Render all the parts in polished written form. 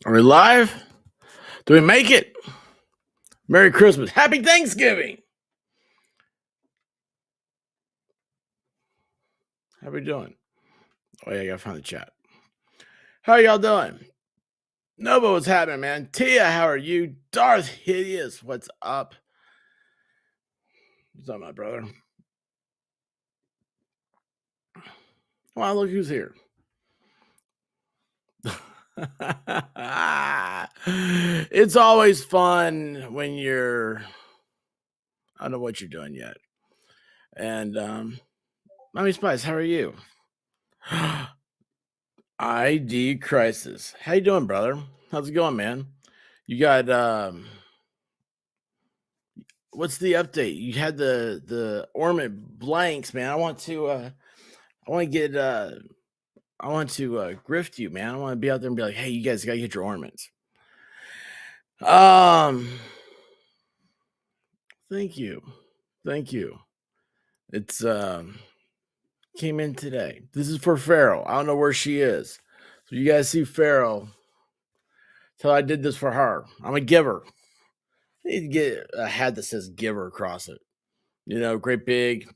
Are we live? Do we make it? Merry Christmas. Happy Thanksgiving. How we doing? Oh, yeah, I gotta find the chat. How y'all doing? Nova, what's happening, man? Tia, how are you? Darth Hideous, what's up? What's up, my brother? Wow, look who's here. It's always fun when you're, I don't know what you're doing yet. And Mommy Spice, how are you? ID Crisis. How you doing, brother? How's it going, man? You got what's the update? You had the ornament blanks, man. I want to get I want to grift you, man. I want to be out there and be like, hey, you guys gotta get your ornaments. Um thank you. Thank you. It's came in today. This is for Farrell. I don't know where she is. So you guys see Farrell. Tell her I did this for her. I'm a giver. I need to get a hat that says giver across it. You know, great big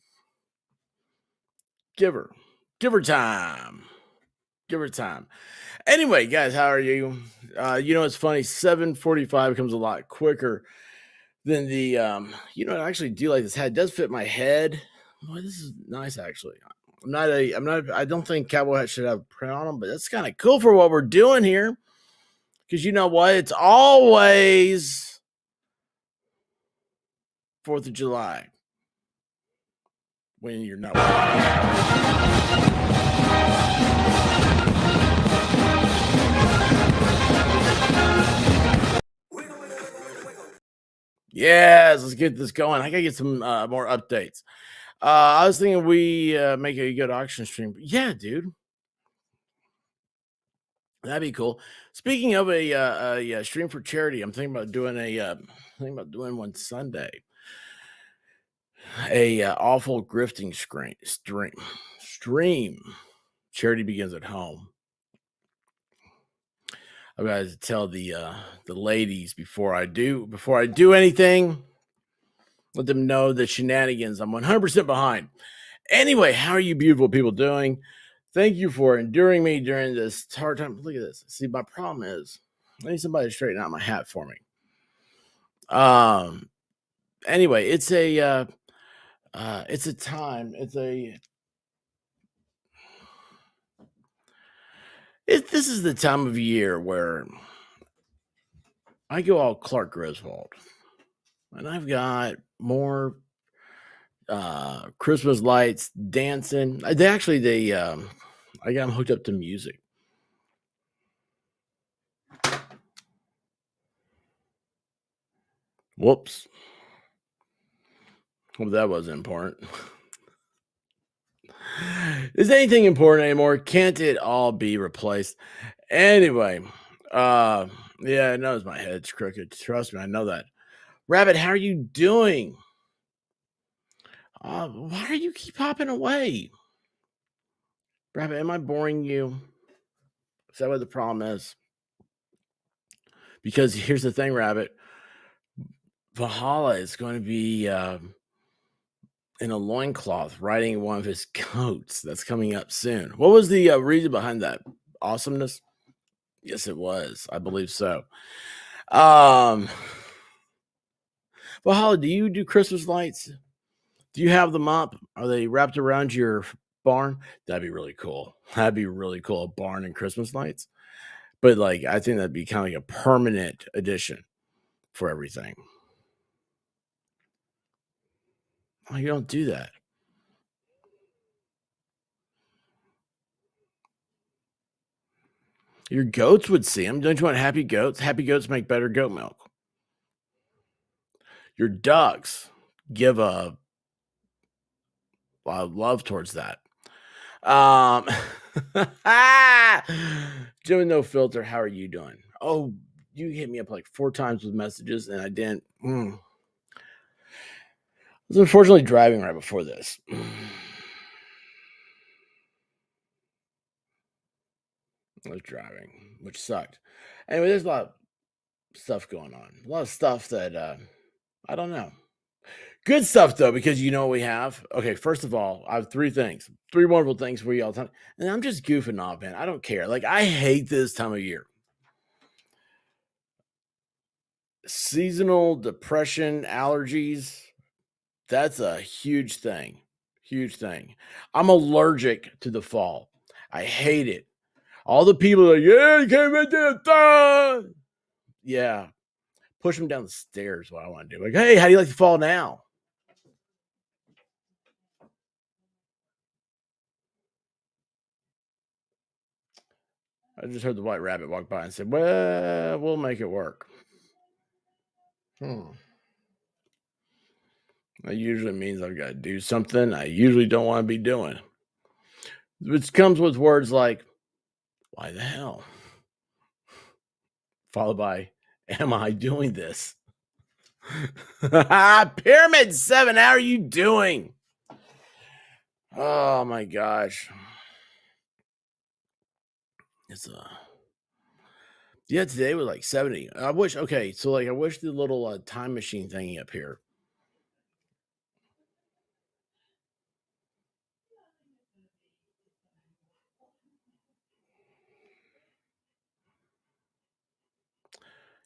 giver. Giver time. Giver time. Anyway, guys, how are you? You know, it's funny. 7:45 becomes a lot quicker than the. You know, I actually do like this hat. It does fit my head. Boy, this is nice, actually. I'm not. I don't think cowboy hats should have a print on them, but that's kind of cool for what we're doing here. Because you know what? It's always 4th of July when you're not working. Yes, let's get this going. I gotta get some more updates. I was thinking we make a good auction stream. Yeah, dude, that'd be cool. Speaking of a stream for charity, I'm thinking about doing one Sunday. A awful grifting stream. Charity begins at home. I've got to tell the ladies before I do anything. Let them know the shenanigans. I'm 100% behind. Anyway, how are you beautiful people doing? Thank you for enduring me during this hard time. Look at this. See, my problem is I need somebody to straighten out my hat for me. Anyway, it's a time. This is the time of year where I go all Clark Griswold, and I've got more Christmas lights dancing. I got them hooked up to music. Whoops. Well, that wasn't important. Is anything important anymore? Can't it all be replaced? Anyway, yeah, I know my head's crooked. Trust me, I know that. Rabbit, how are you doing? Why do you keep hopping away? Rabbit, am I boring you? Is that what the problem is? Because here's the thing, Rabbit. Valhalla is going to be in a loincloth riding one of his goats. That's coming up soon. What was the reason behind that? Awesomeness? Yes, it was. I believe so. Valhalla, do you do Christmas lights? Do you have them up? Are they wrapped around your barn? That'd be really cool. That'd be really cool. A barn and Christmas lights. But like, I think that'd be kind of like a permanent addition for everything. Oh, you don't do that. Your goats would see them. Don't you want happy goats? Happy goats make better goat milk. Your ducks give a lot of love towards that. Doing no filter. How are you doing? Oh, you hit me up like 4 times with messages, and I didn't. I was unfortunately driving right before this. I was driving, which sucked. Anyway, there's a lot of stuff going on. A lot of stuff that I don't know. Good stuff though, because you know what we have. Okay, first of all, I have three things, three wonderful things for you all the time, and I'm just goofing off, man. I don't care. Like I hate this time of year. Seasonal depression, allergies. That's a huge thing. Huge thing. I'm allergic to the fall. I hate it. All the people are like, yeah, you can't make that. Yeah, push them down the stairs. What I want to do. Like, hey, how do you like the fall now? I just heard the white rabbit walk by and said, well, we'll make it work. Hmm. That usually means I've got to do something I usually don't want to be doing. Which comes with words like, why the hell? Followed by, am I doing this? Pyramid 7, how are you doing? Oh my gosh. It's yeah, today was like 70. I wish okay, so like I wish the little time machine thingy up here.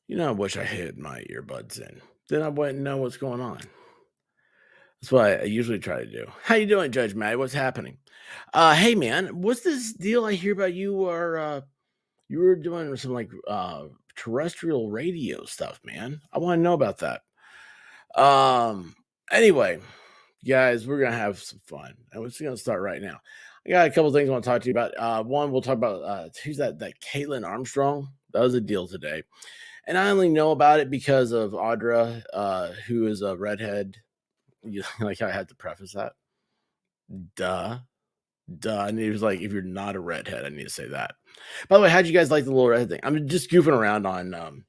I wish I had my earbuds in. Then I wouldn't know what's going on. That's what I usually try to do. How you doing, Judge Matt? What's happening? Hey man, what's this deal I hear about you were doing some like terrestrial radio stuff, man. I want to know about that. Anyway, guys, we're gonna have some fun. And we're just gonna start right now. I got a couple things I want to talk to you about. One, we'll talk about who's that Caitlin Armstrong. That was a deal today. And I only know about it because of Audra, who is a redhead. Like I had to preface that. Duh. Duh. And he was like, if you're not a redhead, I need to say that. By the way, how'd you guys like the little redhead thing? I'm just goofing around on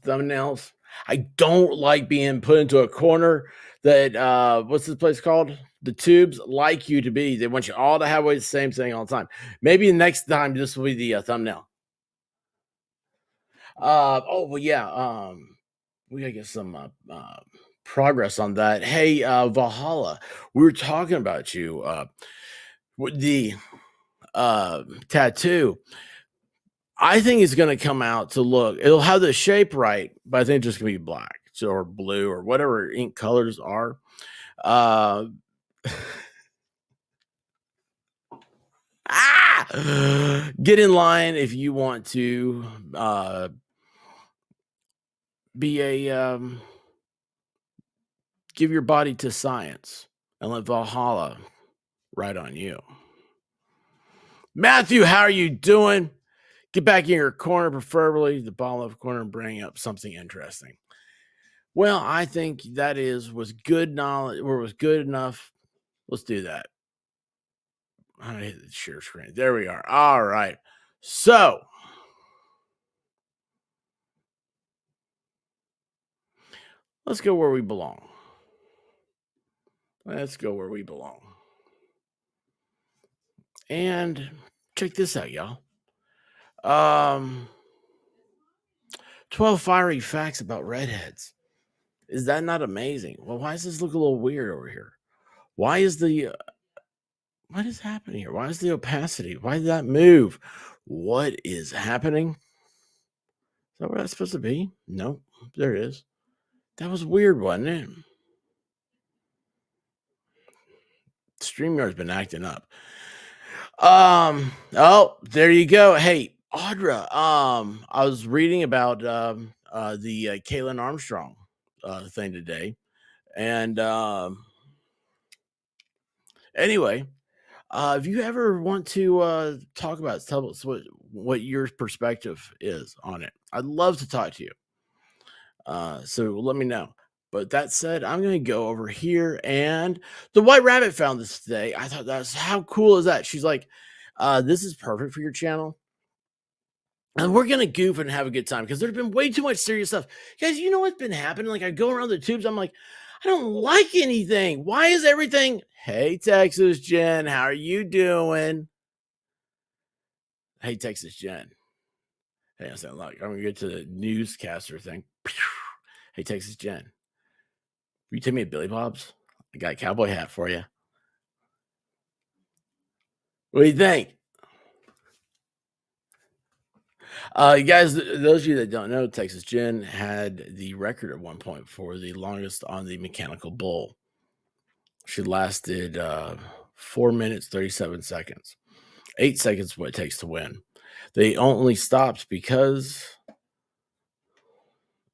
thumbnails. I don't like being put into a corner that what's this place called? The tubes like you to be. They want you all to have the same thing all the time. Maybe next time this will be the thumbnail. Oh well, yeah. We gotta get some progress on that. Hey, Valhalla, we were talking about you. With the tattoo. I think it's gonna come out to look. It'll have the shape right, but I think it's just gonna be black, so or blue or whatever ink colors are. Uh, get in line if you want to be a give your body to science and let Valhalla ride on you. Matthew, how are you doing? Get back in your corner, preferably the bottom left corner, and bring up something interesting. Well, I think that was good knowledge or was good enough. Let's do that. I hit the share screen. There we are. All right. So let's go where we belong. Let's go where we belong. And check this out, y'all. Um 12 fiery facts about redheads. Is that not amazing? Well, why does this look a little weird over here? Why is what is happening here? Why is the opacity? Why did that move? What is happening? Is that where that's supposed to be? Nope. There it is. That was weird, wasn't it? StreamYard's been acting up. Oh, there you go. Hey, Audra. I was reading about the Caitlin Armstrong thing today. And anyway, if you ever want to talk about it, tell us what your perspective is on it. I'd love to talk to you. So let me know. But that said, I'm going to go over here and the White Rabbit found this today. I thought that's how cool is that? She's like, this is perfect for your channel. And we're going to goof and have a good time because there's been way too much serious stuff. Guys, you know what's been happening? Like, I go around the tubes, I'm like, I don't like anything. Why is everything? Hey, Texas Jen, how are you doing? Hey, Texas Jen. Hey, I said, look, I'm gonna get to the newscaster thing. Hey, Texas Jen, will you take me to Billy Bob's? I got a cowboy hat for you. What do you think? You guys, those of you that don't know, Texas Jen had the record at one point for the longest on the mechanical bull. She lasted 4 minutes, 37 seconds. 8 seconds is what it takes to win. They only stopped because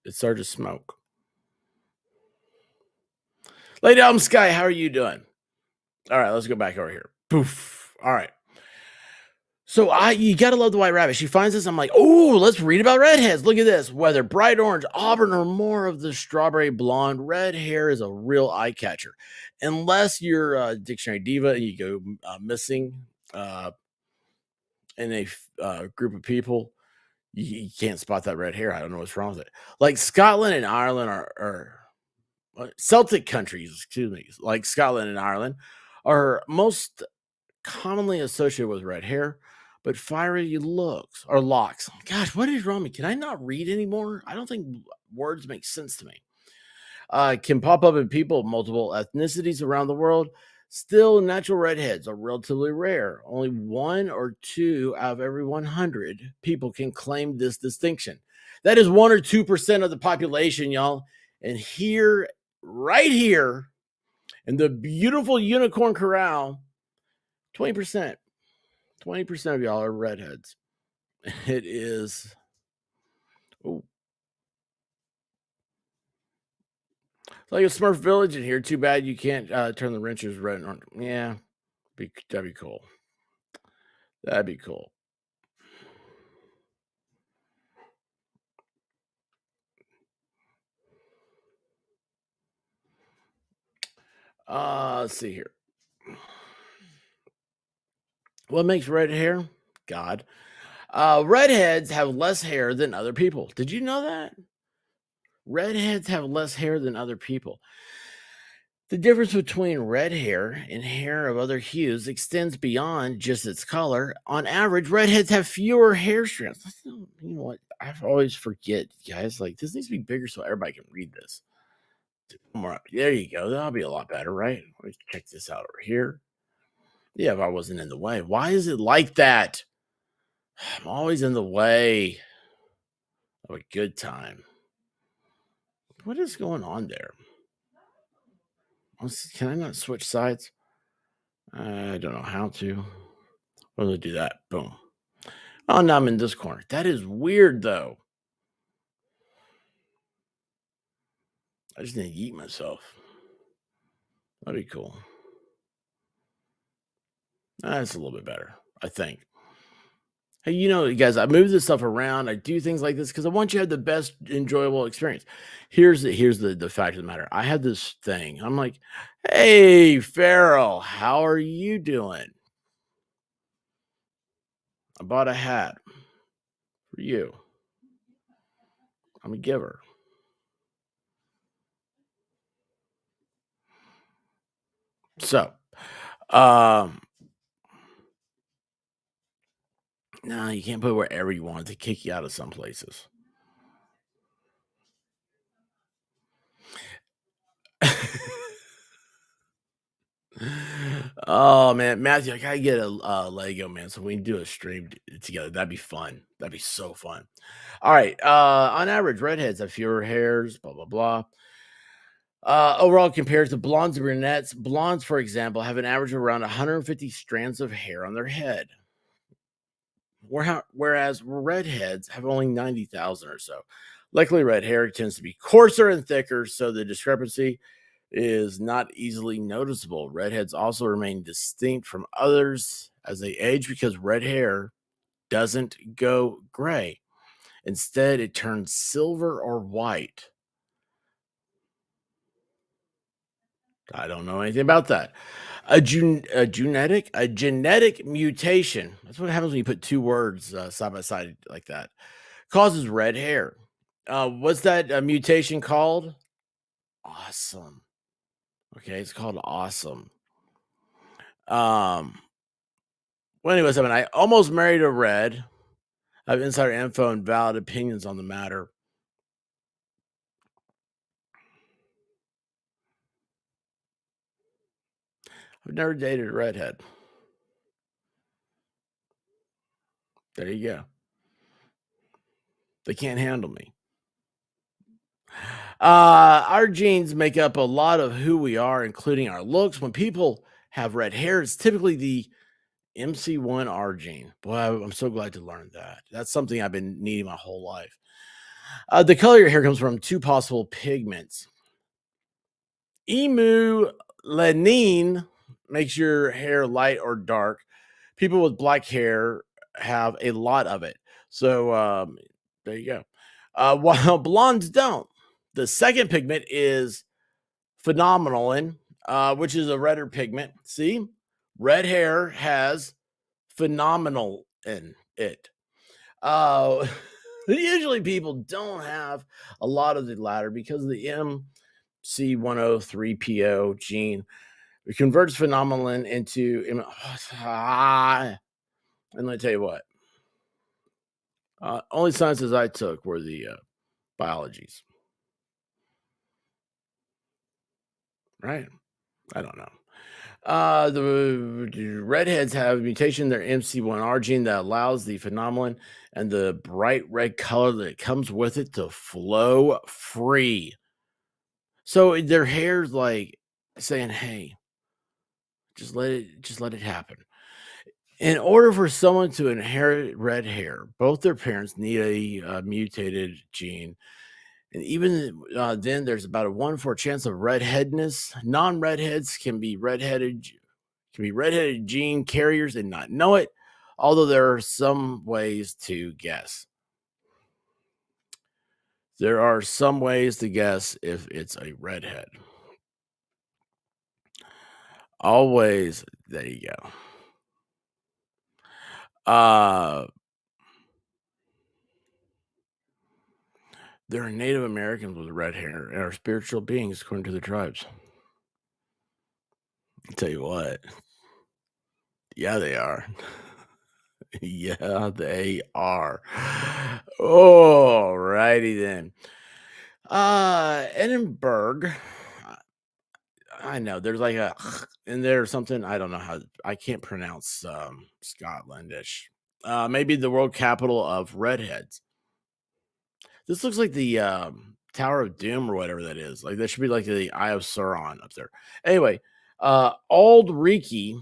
it started to smoke. Lady Album Sky, how are you doing? All right, let's go back over here. Poof. All right. So you gotta love the White Rabbit. She finds this. I'm like, oh, let's read about redheads. Look at this. Whether bright orange, auburn, or more of the strawberry blonde, red hair is a real eye catcher. Unless you're a dictionary diva and you go missing uh, in a group of people, you can't spot that red hair. I don't know what's wrong with it. Like Scotland and Ireland are Celtic countries, excuse me, like Scotland and Ireland are most commonly associated with red hair, but fiery looks or locks. Gosh, what is wrong with me? Can I not read anymore? I don't think words make sense to me. Can pop up in people of multiple ethnicities around the world. Still, natural redheads are relatively rare. Only 1 or 2 out of every 100 people can claim this distinction. That is 1 or 2% of the population, y'all. And here, right here, in the beautiful Unicorn Corral, 20%. 20% of y'all are redheads. It is. Oh, it's like a Smurf Village in here. Too bad you can't turn the wrenches red and orange. Yeah, that'd be cool. That'd be cool. Let's see here. What makes red hair? God. Redheads have less hair than other people. Did you know that? Redheads have less hair than other people. The difference between red hair and hair of other hues extends beyond just its color. On average, redheads have fewer hair strands. You know what? I always forget, guys. Like, this needs to be bigger so everybody can read this. More up. There you go. That'll be a lot better, right? Let me check this out over here. Yeah, if I wasn't in the way. Why is it like that? I'm always in the way of a good time. What is going on there? Can I not switch sides? I don't know how to. Well, to do that. Boom. Oh, now I'm in this corner. That is weird, though. I just need to eat myself. That'd be cool. That's a little bit better, I think. Hey, you guys, I move this stuff around. I do things like this because I want you to have the best enjoyable experience. Here's the fact of the matter. I had this thing. I'm like, hey, Farrell, how are you doing? I bought a hat for you. I'm a giver. So, um, no, you can't put it wherever you want to kick you out of some places. Oh man, Matthew, I gotta get a Lego man so we can do a stream together. That'd be fun. That'd be so fun. All right. On average, redheads have fewer hairs. Blah blah blah. Overall, compared to blondes and brunettes, blondes, for example, have an average of around 150 strands of hair on their head, whereas redheads have only 90,000 or so. Luckily, red hair tends to be coarser and thicker, so the discrepancy is not easily noticeable. Redheads also remain distinct from others as they age because red hair doesn't go gray. Instead, it turns silver or white. I don't know anything about that. A genetic mutation. That's what happens when you put two words side by side like that. Causes red hair. What's that mutation called? Awesome. Okay, it's called awesome. Um, Well, anyways, I mean, I almost married a red. I have insider info and valid opinions on the matter. I've never dated a redhead. There you go. They can't handle me. Our genes make up a lot of who we are, including our looks. When people have red hair, it's typically the MC1R gene. Boy, I'm so glad to learn that. That's something I've been needing my whole life. The color of your hair comes from two possible pigments. Emu makes your hair light or dark. People with black hair have a lot of it. So there you go. While blondes don't. The second pigment is phenomenalin, which is a redder pigment. See, red hair has phenomenal in it. Uh, usually people don't have a lot of the latter because of the MC103PO gene. It converts phenomenalin into. And let me tell you what. Only sciences I took were the biologies, right? I don't know. The redheads have a mutation in their MC1R gene that allows the phenomenon and the bright red color that comes with it to flow free. So their hair's like saying, "Hey, just let it happen." In order for someone to inherit red hair, both their parents need a mutated gene. And even then, there's about a 1 in 4 chance of redheadness. Non-redheads can be redheaded gene carriers and not know it, although there are some ways to guess. There are some ways to guess if it's a redhead. Always, there you go. Uh, there are Native Americans with red hair and are spiritual beings according to the tribes. I'll tell you what. Yeah, they are. Yeah, they are. All righty then. Edinburgh. I know there's like a in there or something. I don't know how I can't pronounce Scotlandish. Maybe the world capital of redheads. This looks like the Tower of Doom or whatever that is. Like that should be like the Eye of Sauron up there. Anyway, old Riki,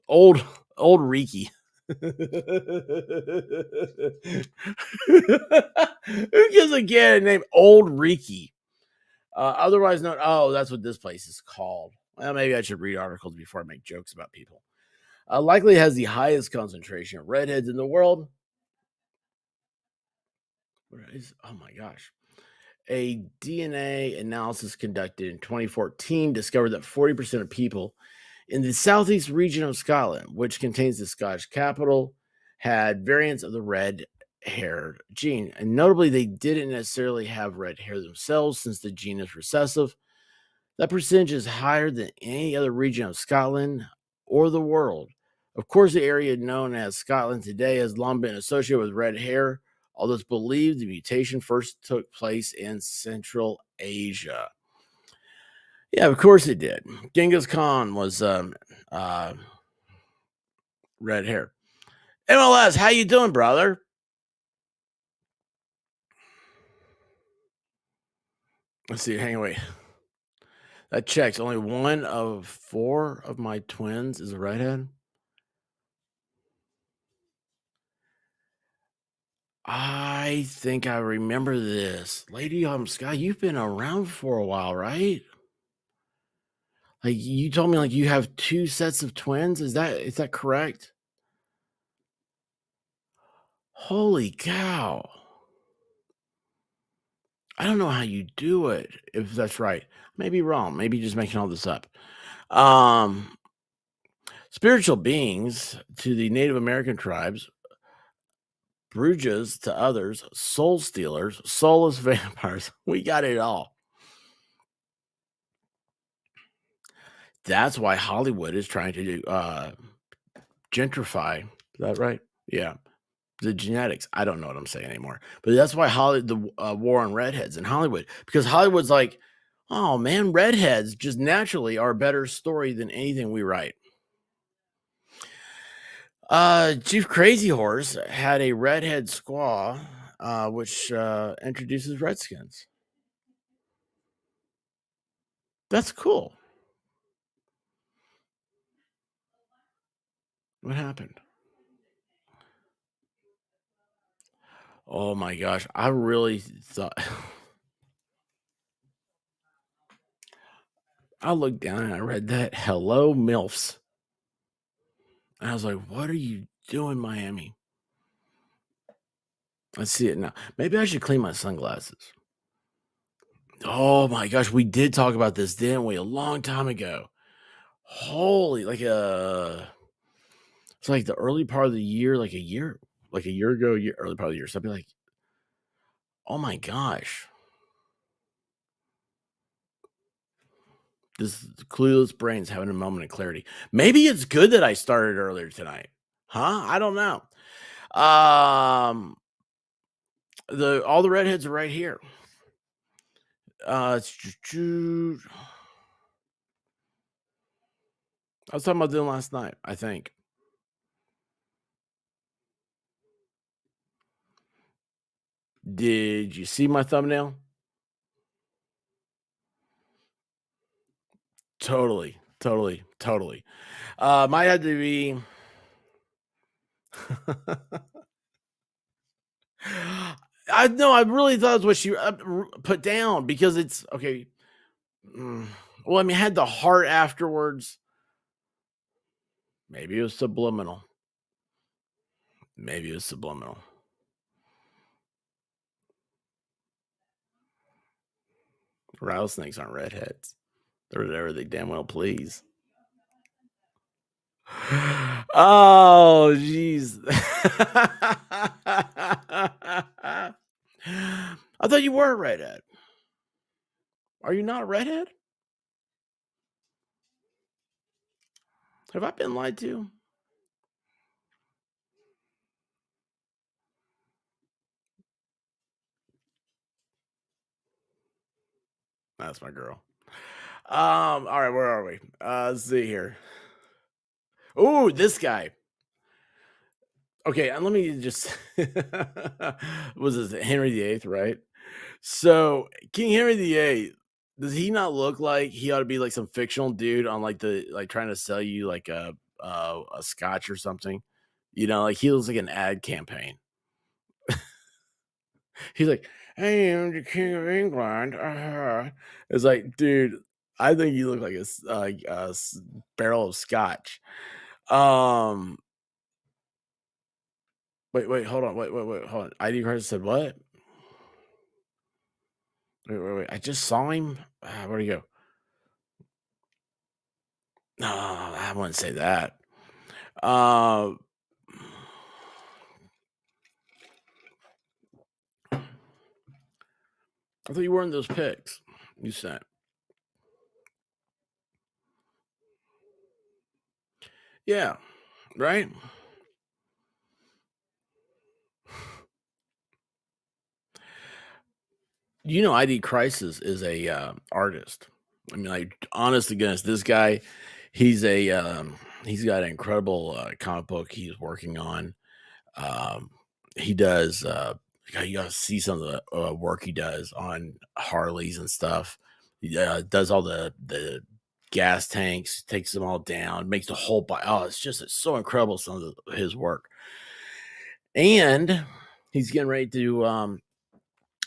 old old Riki. Who gives a kid a name Old Riki? Otherwise known. Oh, that's what this place is called. Well, maybe I should read articles before I make jokes about people. Likely has the highest concentration of redheads in the world. Where is? Oh my gosh. A DNA analysis conducted in 2014 discovered that 40% of people in the southeast region of Scotland, which contains the Scottish capital, had variants of the red hair gene. And notably, they didn't necessarily have red hair themselves since the gene is recessive. That percentage is higher than any other region of Scotland or the world. Of course, the area known as Scotland today has long been associated with red hair, although it's believed the mutation first took place in Central Asia. Yeah, of course it did. Genghis Khan was uh, red hair. MLS, how you doing, brother? Let's see. Hang on, wait. That checks. Only 1 of 4 of my twins is a redhead. I think I remember this. Lady Sky, you've been around for a while, right? Like you told me like you have 2 sets of twins. Is that correct? Holy cow. I don't know how you do it, if that's right. Maybe wrong. Maybe just making all this up. Um Spiritual beings to the Native American tribes, Brujas to others, soul stealers, soulless vampires. We got it all. That's why Hollywood is trying to gentrify. Is that right? Yeah. The genetics. I don't know what I'm saying anymore. But that's why the war on redheads in Hollywood, because Hollywood's like, oh man, redheads just naturally are a better story than anything we write. Chief Crazy Horse had a redhead squaw, which introduces Redskins. That's cool. What happened? Oh my gosh, I really thought I looked down and I read that. Hello, MILFs. And I was like, what are you doing, Miami? I see it now. Maybe I should clean my sunglasses. Oh my gosh, we did talk about this, didn't we? A long time ago. Holy, it's like the early part of the year, like a year ago, early part of the year. So I'd be like, oh my gosh, this clueless brain's having a moment of clarity. Maybe it's good that I started earlier tonight, huh? I don't know. Um, the all the redheads are right here. I was talking about them last night. I think. Did you see my thumbnail? Totally, totally, totally. Might have to be. I know. I really thought it was what she put down because it's okay. mm, Well, I mean, had the heart afterwards. Maybe it was subliminal. Maybe it was subliminal. Rattlesnakes aren't redheads. They're whatever they damn well please. Oh, jeez. I thought you were a redhead. Are you not a redhead? Have I been lied to? That's my girl. All right, where are we? Let's see here. Oh, this guy. Okay, and let me just was this Henry VIII, right? So King Henry VIII, does he not look like he ought to be like some fictional dude on like trying to sell you like a scotch or something? You know, like he looks like an ad campaign. He's like, "Hey, I'm the King of England." It's like, dude, I think you look like barrel of scotch. Um, wait, hold on, wait, hold on. ID card said what? Wait. I just saw him. Where'd he go? No, I wouldn't say that. Uh, I thought you were in those pics you sent. Yeah, right. You know, ID Crisis is a artist. I mean, like, honest to goodness, this guy, he's a he's got an incredible comic book he's working on. Um, he does. You gotta see some of the work he does on Harleys and stuff. He does all the gas tanks, takes them all down, makes the whole bike. Oh, it's so incredible some of his work. And he's getting ready to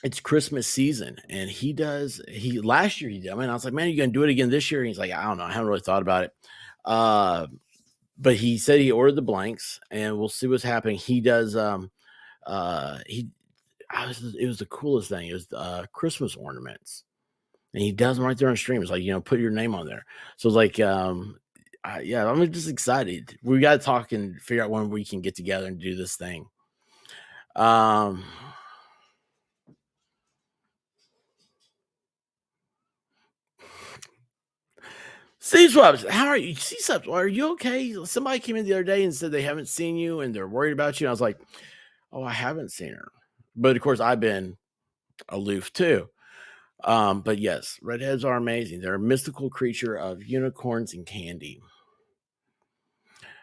it's Christmas season, and he last year he did. I mean, I was like, man, you gonna do it again this year? And he's like, I don't know, I haven't really thought about it. Uh, but he said he ordered the blanks, and we'll see what's happening. He does. He, it was the coolest thing. It was Christmas ornaments, and he does them right there on stream. It's like put your name on there. So it's like, yeah, I'm just excited. We got to talk and figure out when we can get together and do this thing. Um, C-Swabs, how are you? C-Subs, are you okay? Somebody came in the other day and said they haven't seen you and they're worried about you. And I was like, oh, I haven't seen her. But of course, I've been aloof too. But yes, redheads are amazing. They're a mystical creature of unicorns and candy.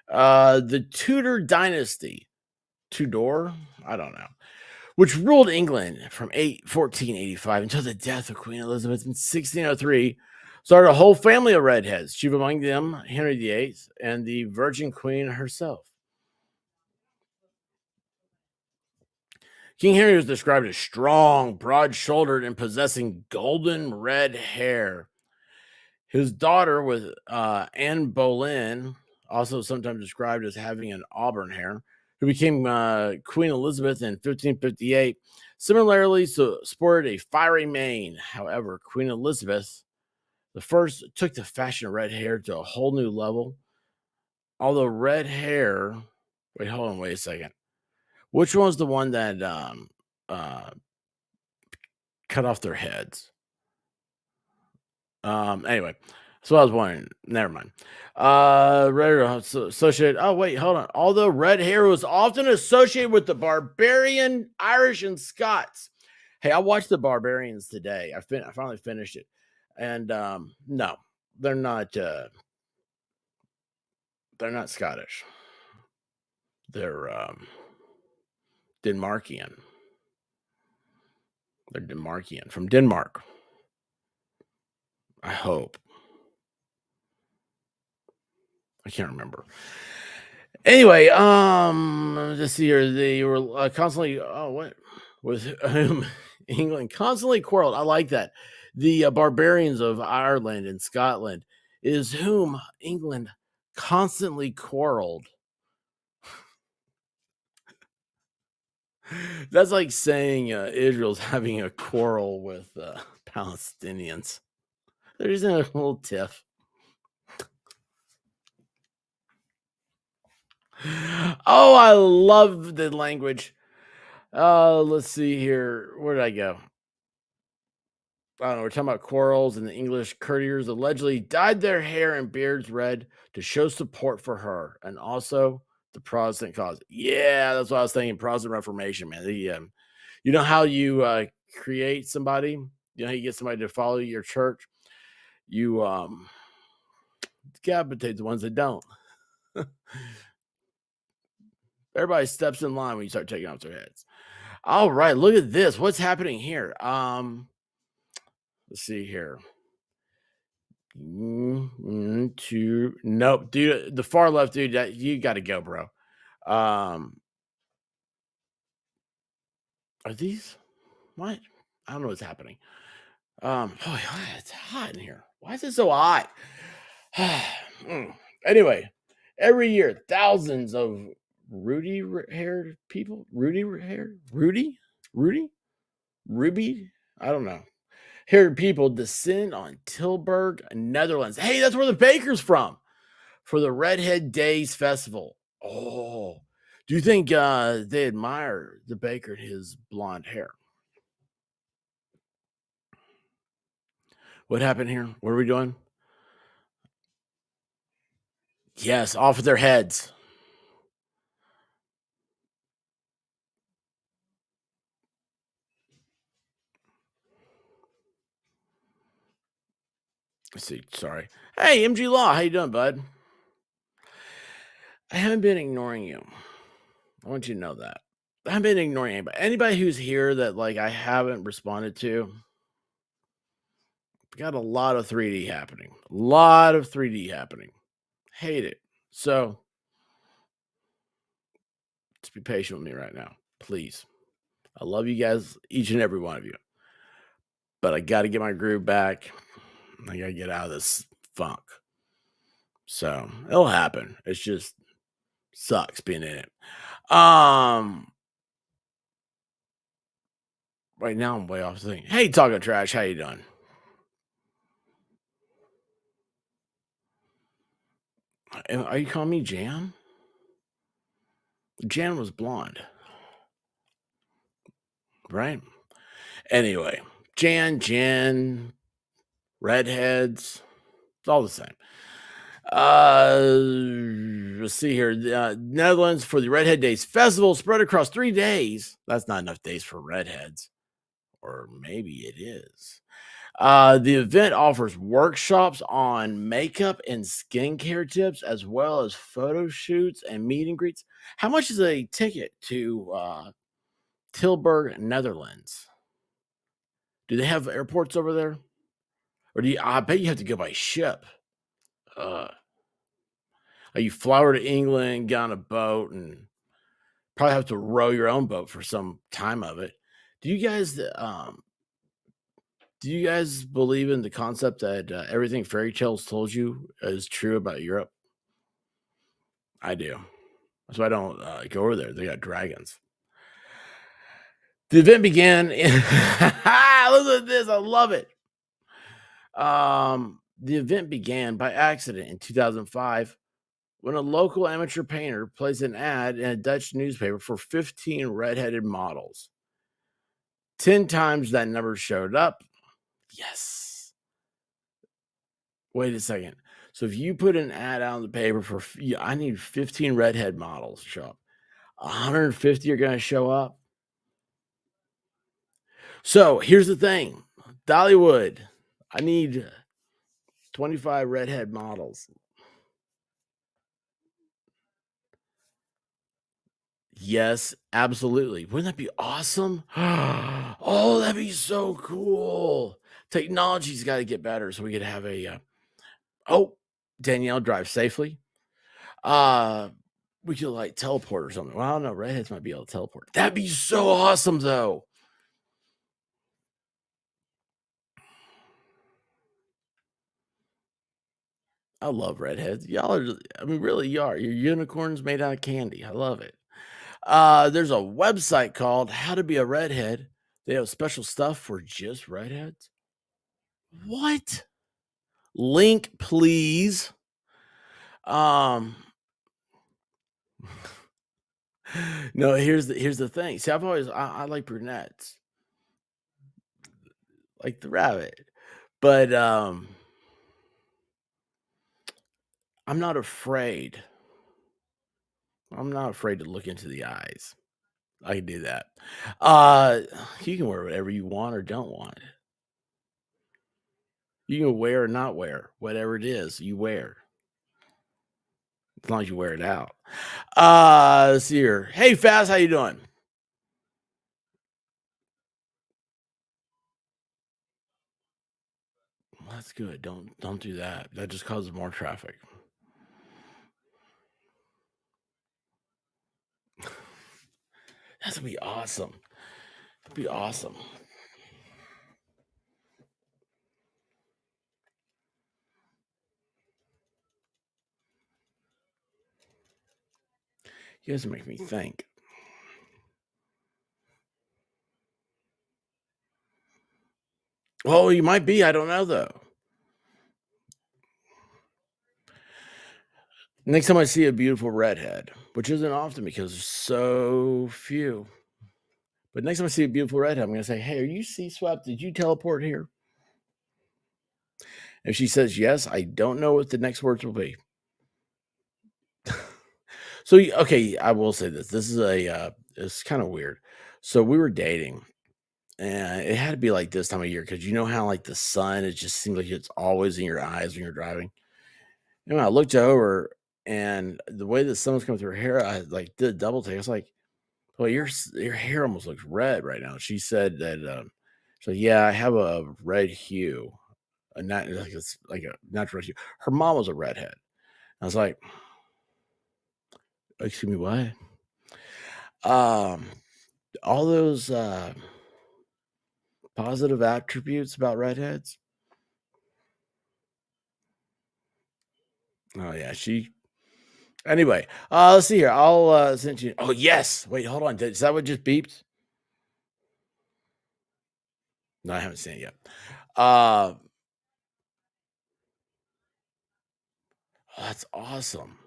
The Tudor dynasty, Tudor, I don't know, which ruled England from 1485 until the death of Queen Elizabeth in 1603, started a whole family of redheads, chief among them Henry VIII and the Virgin Queen herself. King Henry was described as strong, broad shouldered, and possessing golden red hair. His daughter was Anne Boleyn, also sometimes described as having an auburn hair, who became Queen Elizabeth in 1558. Similarly, sported a fiery mane. However, Queen Elizabeth the first took the fashion of red hair to a whole new level. Although red hair, wait a second. Which one was the one that uh, cut off their heads? Anyway, so I was wondering. Never mind. Red associated. Oh wait, hold on. Although red hair was often associated with the barbarian Irish and Scots. Hey, I watched the Barbarians today. I finally finished it, and no, they're not. They're not Scottish. They're Denmarkian. They're Denmarkian from Denmark. I hope. I can't remember. Anyway, let's see here. They were constantly. Oh, what was England constantly quarreled? I like that. The barbarians of Ireland and Scotland is whom England constantly quarreled. That's like saying Israel's having a quarrel with Palestinians. There's a little tiff. Oh, I love the language. Let's see here. Where did I go? I don't know. We're talking about quarrels, and the English courtiers allegedly dyed their hair and beards red to show support for her, and also the Protestant cause. Yeah, that's what I was thinking. Protestant Reformation, man. You know how you create somebody. You know how you get somebody to follow your church. You decapitate the ones that don't. Everybody steps in line when you start taking off their heads. All right, look at this. What's happening here? Let's see here. Nope, dude. The far left, dude. You got to go, bro. Are these what? I don't know what's happening. Oh, it's hot in here. Why is it so hot? Anyway, every year, thousands of haired people, Rudy, Ruby, I don't know, haired people descend on Tilburg, Netherlands. Hey, that's where the baker's from for the Redhead Days Festival. Oh, do you think they admire the baker and his blonde hair? What happened here? What are we doing? Yes, off of their heads. Let's see. Sorry. Hey, MG Law, how you doing, bud? I haven't been ignoring you. I want you to know that. I haven't been ignoring anybody. Anybody who's here that like I haven't responded to, got a lot of 3D happening. A lot of 3D happening. Hate it. So just be patient with me right now, please. I love you guys, each and every one of you. But I got to get my groove back. I got to get out of this funk. So it'll happen. It's just sucks being in it. Right now I'm way off the thing. Hey, talking trash, how you doing? Are you calling me Jan? Jan was blonde, right? Anyway, Jan, redheads. It's all the same. Uh, let's see here. The, Netherlands for the Redhead Days Festival spread across 3 days. That's not enough days for redheads, or maybe it is. The event offers workshops on makeup and skincare tips, as well as photo shoots and meet and greets. How much is a ticket to Tilburg, Netherlands? Do they have airports over there, or do you? I bet you have to go by ship. Uh, you fly over to England, get on a boat, and probably have to row your own boat for some time of it. Do you guys do you guys believe in the concept that everything fairy tales told you is true about Europe? I do. That's why I don't go over there. They got dragons. The event began in listen to this, I love it. The event began by accident in 2005 when a local amateur painter placed an ad in a Dutch newspaper for 15 redheaded models. 10 times that number showed up. Yes. Wait a second. So if you put an ad out in the paper for, I need 15 redhead models to show up. 150 are going to show up. So here's the thing, Dollywood, I need 25 redhead models. Yes, absolutely. Wouldn't that be awesome? Oh, that'd be so cool. Technology's got to get better so we could have a. Oh, Danielle, drive safely. Uh, we could like teleport or something. Well, I don't know. Redheads might be able to teleport. That'd be so awesome, though. I love redheads. Y'all are, I mean, really, you are. You're unicorns made out of candy. I love it. There's a website called How to Be a Redhead. They have special stuff for just redheads. What? Link, please. Um, no, here's the thing. See, I like brunettes, like the rabbit, but I'm not afraid. I'm not afraid to look into the eyes. I can do that. Uh, you can wear whatever you want or don't want. You can wear or not wear whatever it is you wear, as long as you wear it out. Let's see here. Hey, Faz, how you doing? Well, that's good. Don't do that. That just causes more traffic. That's gonna be awesome. That'd be awesome. You guys make me think. Well, you might be. I don't know though. Next time I see a beautiful redhead, which isn't often because there's so few. But next time I see a beautiful redhead, I'm gonna say, "Hey, are you sea swept? Did you teleport here?" If she says yes, I don't know what the next words will be. So okay, I will say this. This is it's kind of weird. So we were dating, and it had to be like this time of year because you know how like the sun, it just seems like it's always in your eyes when you're driving. And when I looked over, and the way the sun was coming through her hair, I like did a double take. I was like, "Well, your hair almost looks red right now." She said that, so yeah, I have a red hue, a not like it's like a natural hue. Her mom was a redhead. I was like, "Excuse me, what?" Um, all those positive attributes about redheads. Oh yeah, she. Anyway, let's see here. I'll send you. Oh yes. Wait, hold on. Is that what just beeped? No, I haven't seen it yet. Uh, that's awesome.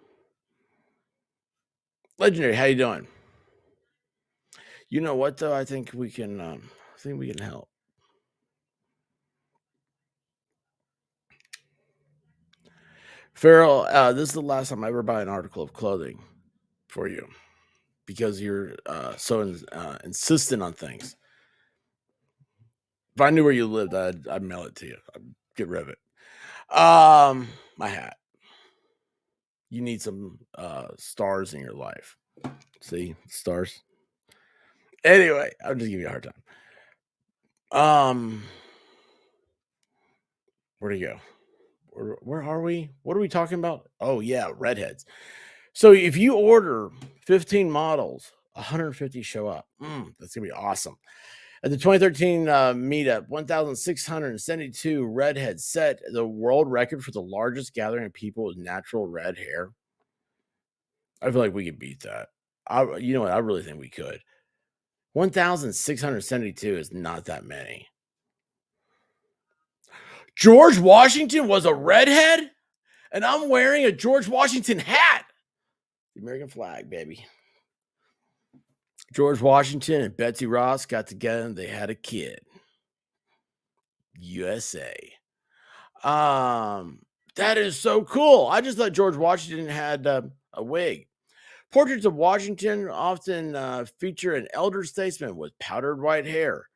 Legendary, how you doing? You know what though? I think we can help. Farrell, this is the last time I ever buy an article of clothing for you because you're insistent on things. If I knew where you lived, I'd mail it to you. I'd get rid of it. My hat. You need some stars in your life. See, stars. Anyway, I'm just giving you a hard time. Where do you go? Where are we? What are we talking about? Oh yeah, redheads. So if you order 15 models, 150 show up. That's gonna be awesome. At the 2013 meetup, 1,672 redheads set the world record for the largest gathering of people with natural red hair. I feel like we could beat that. You know what? I really think we could. 1,672 is not that many. George Washington was a redhead, and I'm wearing a George Washington hat. The American flag, baby. George Washington and Betsy Ross got together and they had a kid. USA. That is so cool. I just thought George Washington had a wig. Portraits of Washington often feature an elder statesman with powdered white hair,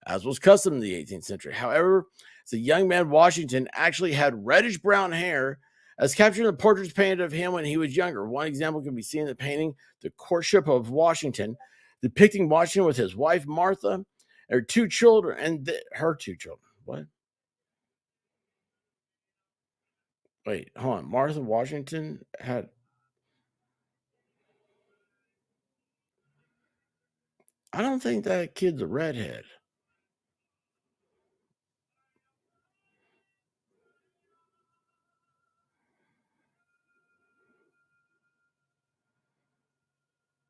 as was custom in the 18th century. However, as a young man, Washington actually had reddish brown hair, as captured in the portraits painted of him when he was younger. One example can be seen in the painting, The Courtship of Washington, depicting Washington with his wife, Martha, and her two children, her two children. What? Wait, hold on. Martha Washington had. I don't think that kid's a redhead.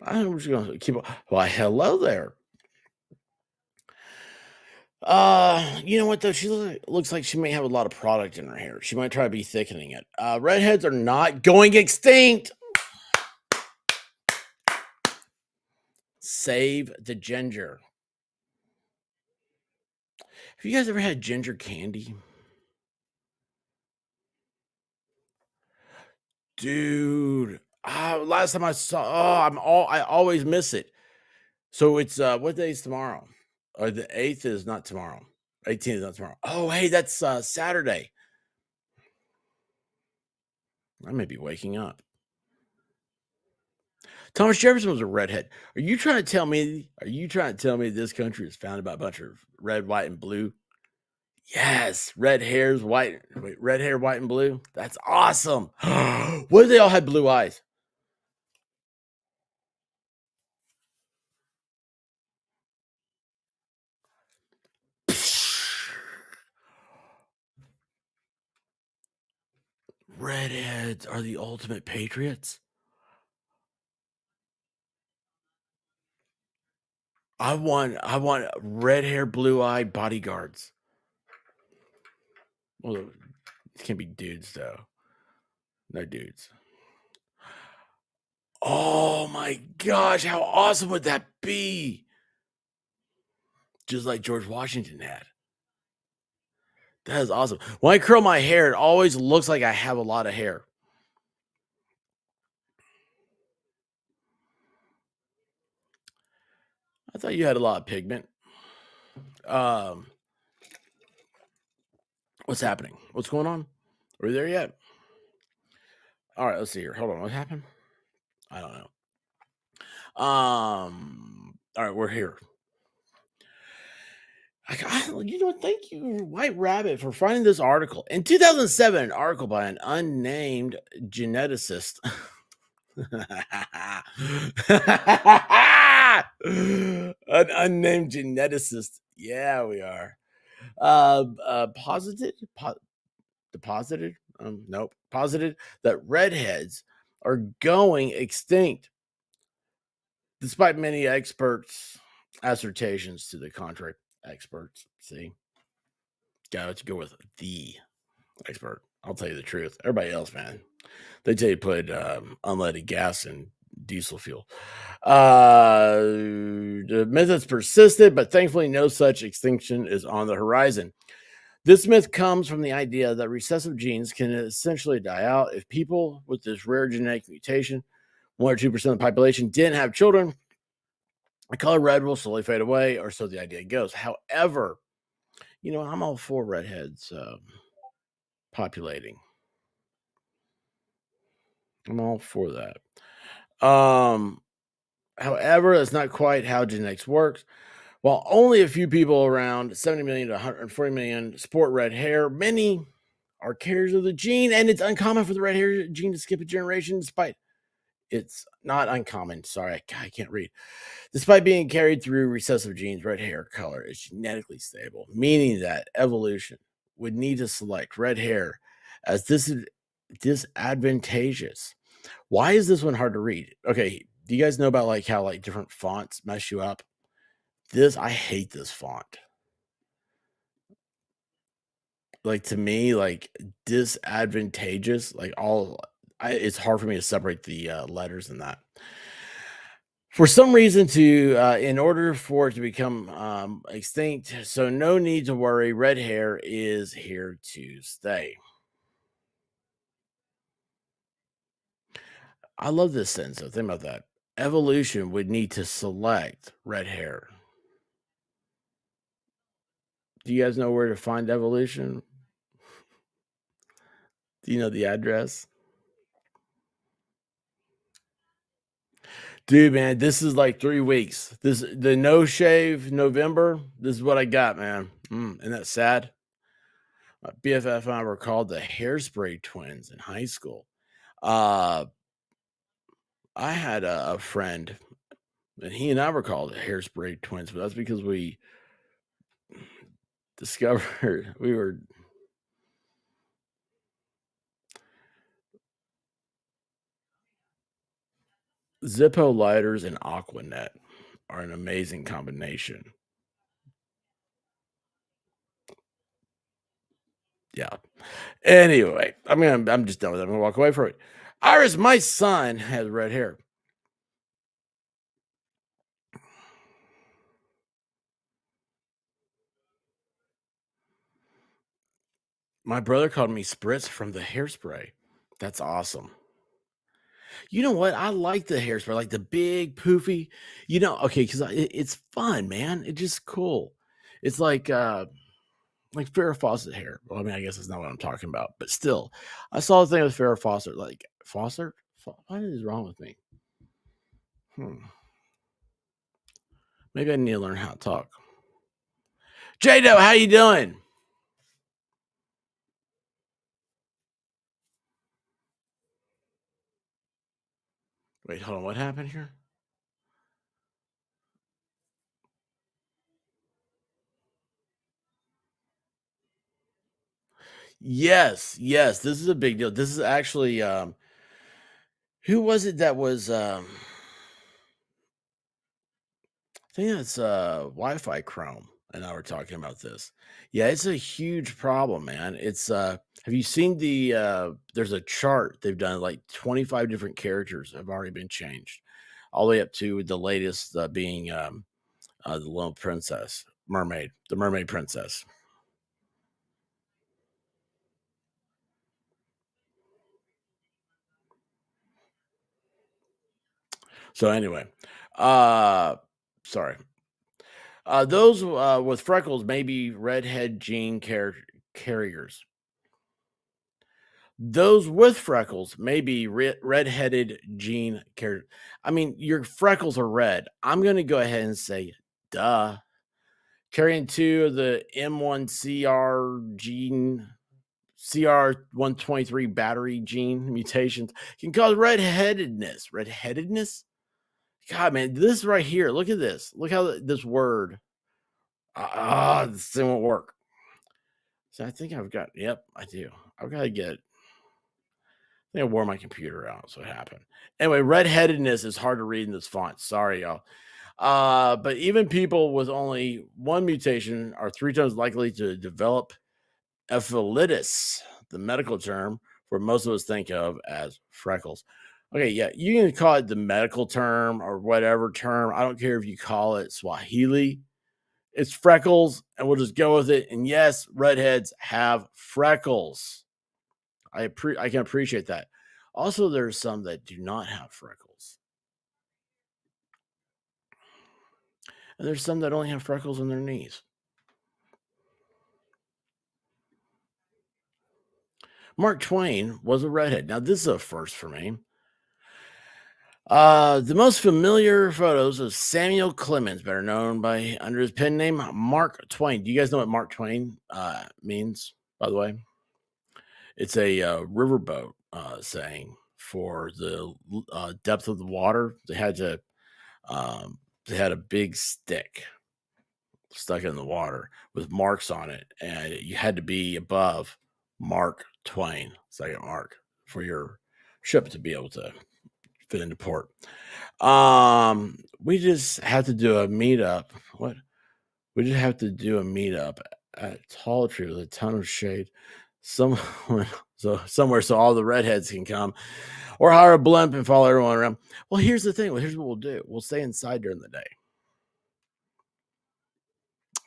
I'm just gonna keep. Why, hello there. You know what though? She looks like she may have a lot of product in her hair. She might try to be thickening it. Redheads are not going extinct. Save the ginger. Have you guys ever had ginger candy? Dude, last time I saw, I always miss it. So it's what day is tomorrow? Or the 8th is not tomorrow. 18th is not tomorrow. Oh, hey, that's Saturday. I may be waking up. Thomas Jefferson was a redhead. Are you trying to tell me? Are you trying to tell me this country is founded by a bunch of red, white, and blue? Yes, red hairs, red hair, white, and blue. That's awesome. What if they all had blue eyes? Redheads are the ultimate patriots. I want red hair, blue eyed bodyguards. Well, it can't be dudes though. No dudes. Oh my gosh, how awesome would that be? Just like George Washington had. That is awesome. When I curl my hair, it always looks like I have a lot of hair. I thought you had a lot of pigment. Um, what's happening? What's going on? Are we there yet? All right, let's see here. Hold on. What happened? I don't know. All right, we're here. You know what? Thank you, White Rabbit, for finding this article. In 2007, an article by an unnamed geneticist. An unnamed geneticist. Yeah, we are. Deposited. Nope. Posited that redheads are going extinct, despite many experts' assertions to the contrary. Experts, see, got to go with the expert. I'll tell you the truth. Everybody else, man, they tell you put unleaded gas in diesel fuel. The myth has persisted, but thankfully, no such extinction is on the horizon. This myth comes from the idea that recessive genes can essentially die out if people with this rare genetic mutation, 1 or 2% of the population, didn't have children. The color red will slowly fade away, or so the idea goes. However, I'm all for redheads populating. I'm all for that. However, that's not quite how genetics works. While only a few people, around 70 million to 140 million, sport red hair, many are carriers of the gene, and it's uncommon for the red hair gene to skip a generation despite it's not uncommon. Sorry, I can't read. Despite being carried through recessive genes, red hair color is genetically stable, meaning that evolution would need to select red hair as disadvantageous. Why is this one hard to read? Okay, do you guys know about like how like different fonts mess you up? I hate this font. Like to me, like disadvantageous, like it's hard for me to separate the letters in that. For some reason, in order for it to become extinct, so no need to worry. Red hair is here to stay. I love this sentence. So think about that. Evolution would need to select red hair. Do you guys know where to find evolution? Do you know the address? Dude, man, this is like 3 weeks. The no shave November. This is what I got, man. Isn't that sad? My BFF and I were called the Hairspray Twins in high school. Uh, I had a friend, and he and I were called the Hairspray Twins, but that's because we discovered we were Zippo lighters and Aquanet are an amazing combination. Yeah. Anyway, I'm just done with it. I'm gonna walk away from it. Iris, my son has red hair. My brother called me Spritz from the hairspray. That's awesome. You know what? I like the hairspray, like the big poofy. Okay, because it's fun, man. It's just cool. It's like Farrah Fawcett hair. Well, I mean, I guess that's not what I'm talking about, but still, I saw the thing with Farrah Fawcett. Like Fawcett, what is wrong with me? Maybe I need to learn how to talk. Jado, how you doing? Wait, hold on. What happened here? Yes, yes. This is a big deal. This is actually who was it that was I think that's Wi-Fi Chrome and I were talking about this. Yeah, it's a huge problem, man. It's have you seen there's a chart they've done like 25 different characters have already been changed. All the way up to the latest being the little princess, mermaid, the mermaid princess. So anyway, uh sorry. Those with freckles may be redhead gene carriers. Those with freckles may be redheaded gene carriers. I mean, your freckles are red. I'm going to go ahead and say, duh. Carrying two of the M1CR gene, CR123 battery gene mutations can cause redheadedness. Redheadedness? God, man, this right here. Look at this. Look how this word. This thing won't work. So I think I've got. Yep, I do. I've got to get. I think I wore my computer out, so it happened. Anyway, redheadedness is hard to read in this font. Sorry, y'all. But even people with only one mutation are 3 times likely to develop ephilitis, the medical term for most of us think of as freckles. Okay, yeah, you can call it the medical term or whatever term. I don't care if you call it Swahili. It's freckles, and we'll just go with it. And yes, redheads have freckles. I can appreciate that. Also, there's some that do not have freckles, and there's some that only have freckles on their knees. Mark Twain was a redhead. Now, this is a first for me. The most familiar photos of Samuel Clemens, better known by under his pen name Mark Twain. Do you guys know what Mark Twain means? By the way, it's a riverboat saying for the depth of the water. They had a big stick stuck in the water with marks on it, and you had to be above Mark Twain, second mark, for your ship to be able to fit into port. We just had to do a meetup. What? We just have to do a meetup at Tall Tree with a ton of shade. Someone, somewhere so all the redheads can come, or hire a blimp and follow everyone around. Well, here's the thing. Well, here's what we'll do. We'll stay inside during the day.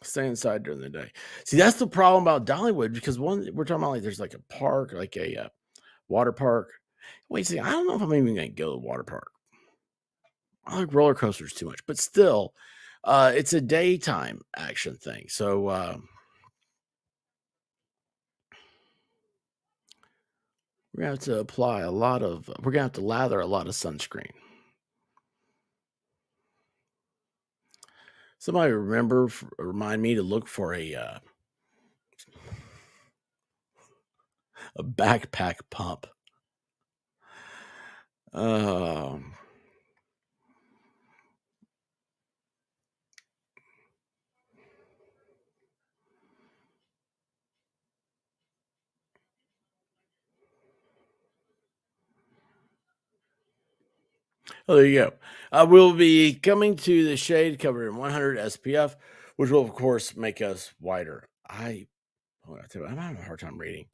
Stay inside during the day. See, that's the problem about Dollywood because one, we're talking about like there's like a park, like a water park. Wait, see, I don't know if I'm even going to go to the water park. I like roller coasters too much, but still, it's a daytime action thing. So we're gonna have to apply a lot of. We're gonna have to lather a lot of sunscreen. Somebody remind me to look for a backpack pump. Um, oh, there you go. We'll be coming to the shade covered in 100 SPF, which will of course make us whiter. I tell you, I'm having a hard time reading.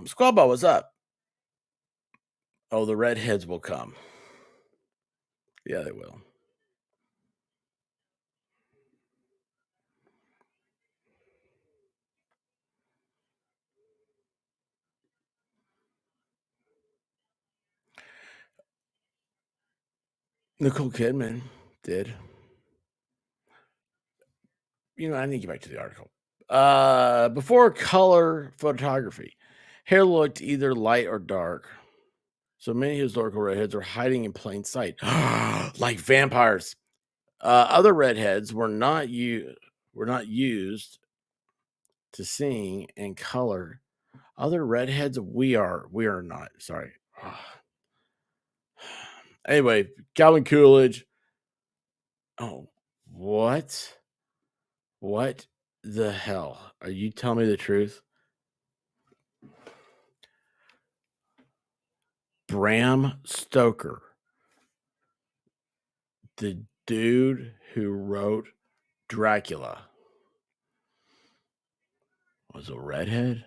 Squad Ball, what's up? Oh, the redheads will come. Yeah, they will. Nicole Kidman did. I need to get back to the article. Before color photography, hair looked either light or dark. So many historical redheads are hiding in plain sight, like vampires. Other redheads were not used to seeing in color. Other redheads, we are not. Sorry. Anyway, Calvin Coolidge. Oh, what? What the hell? Are you telling me the truth? Bram Stoker, the dude who wrote Dracula, was a redhead?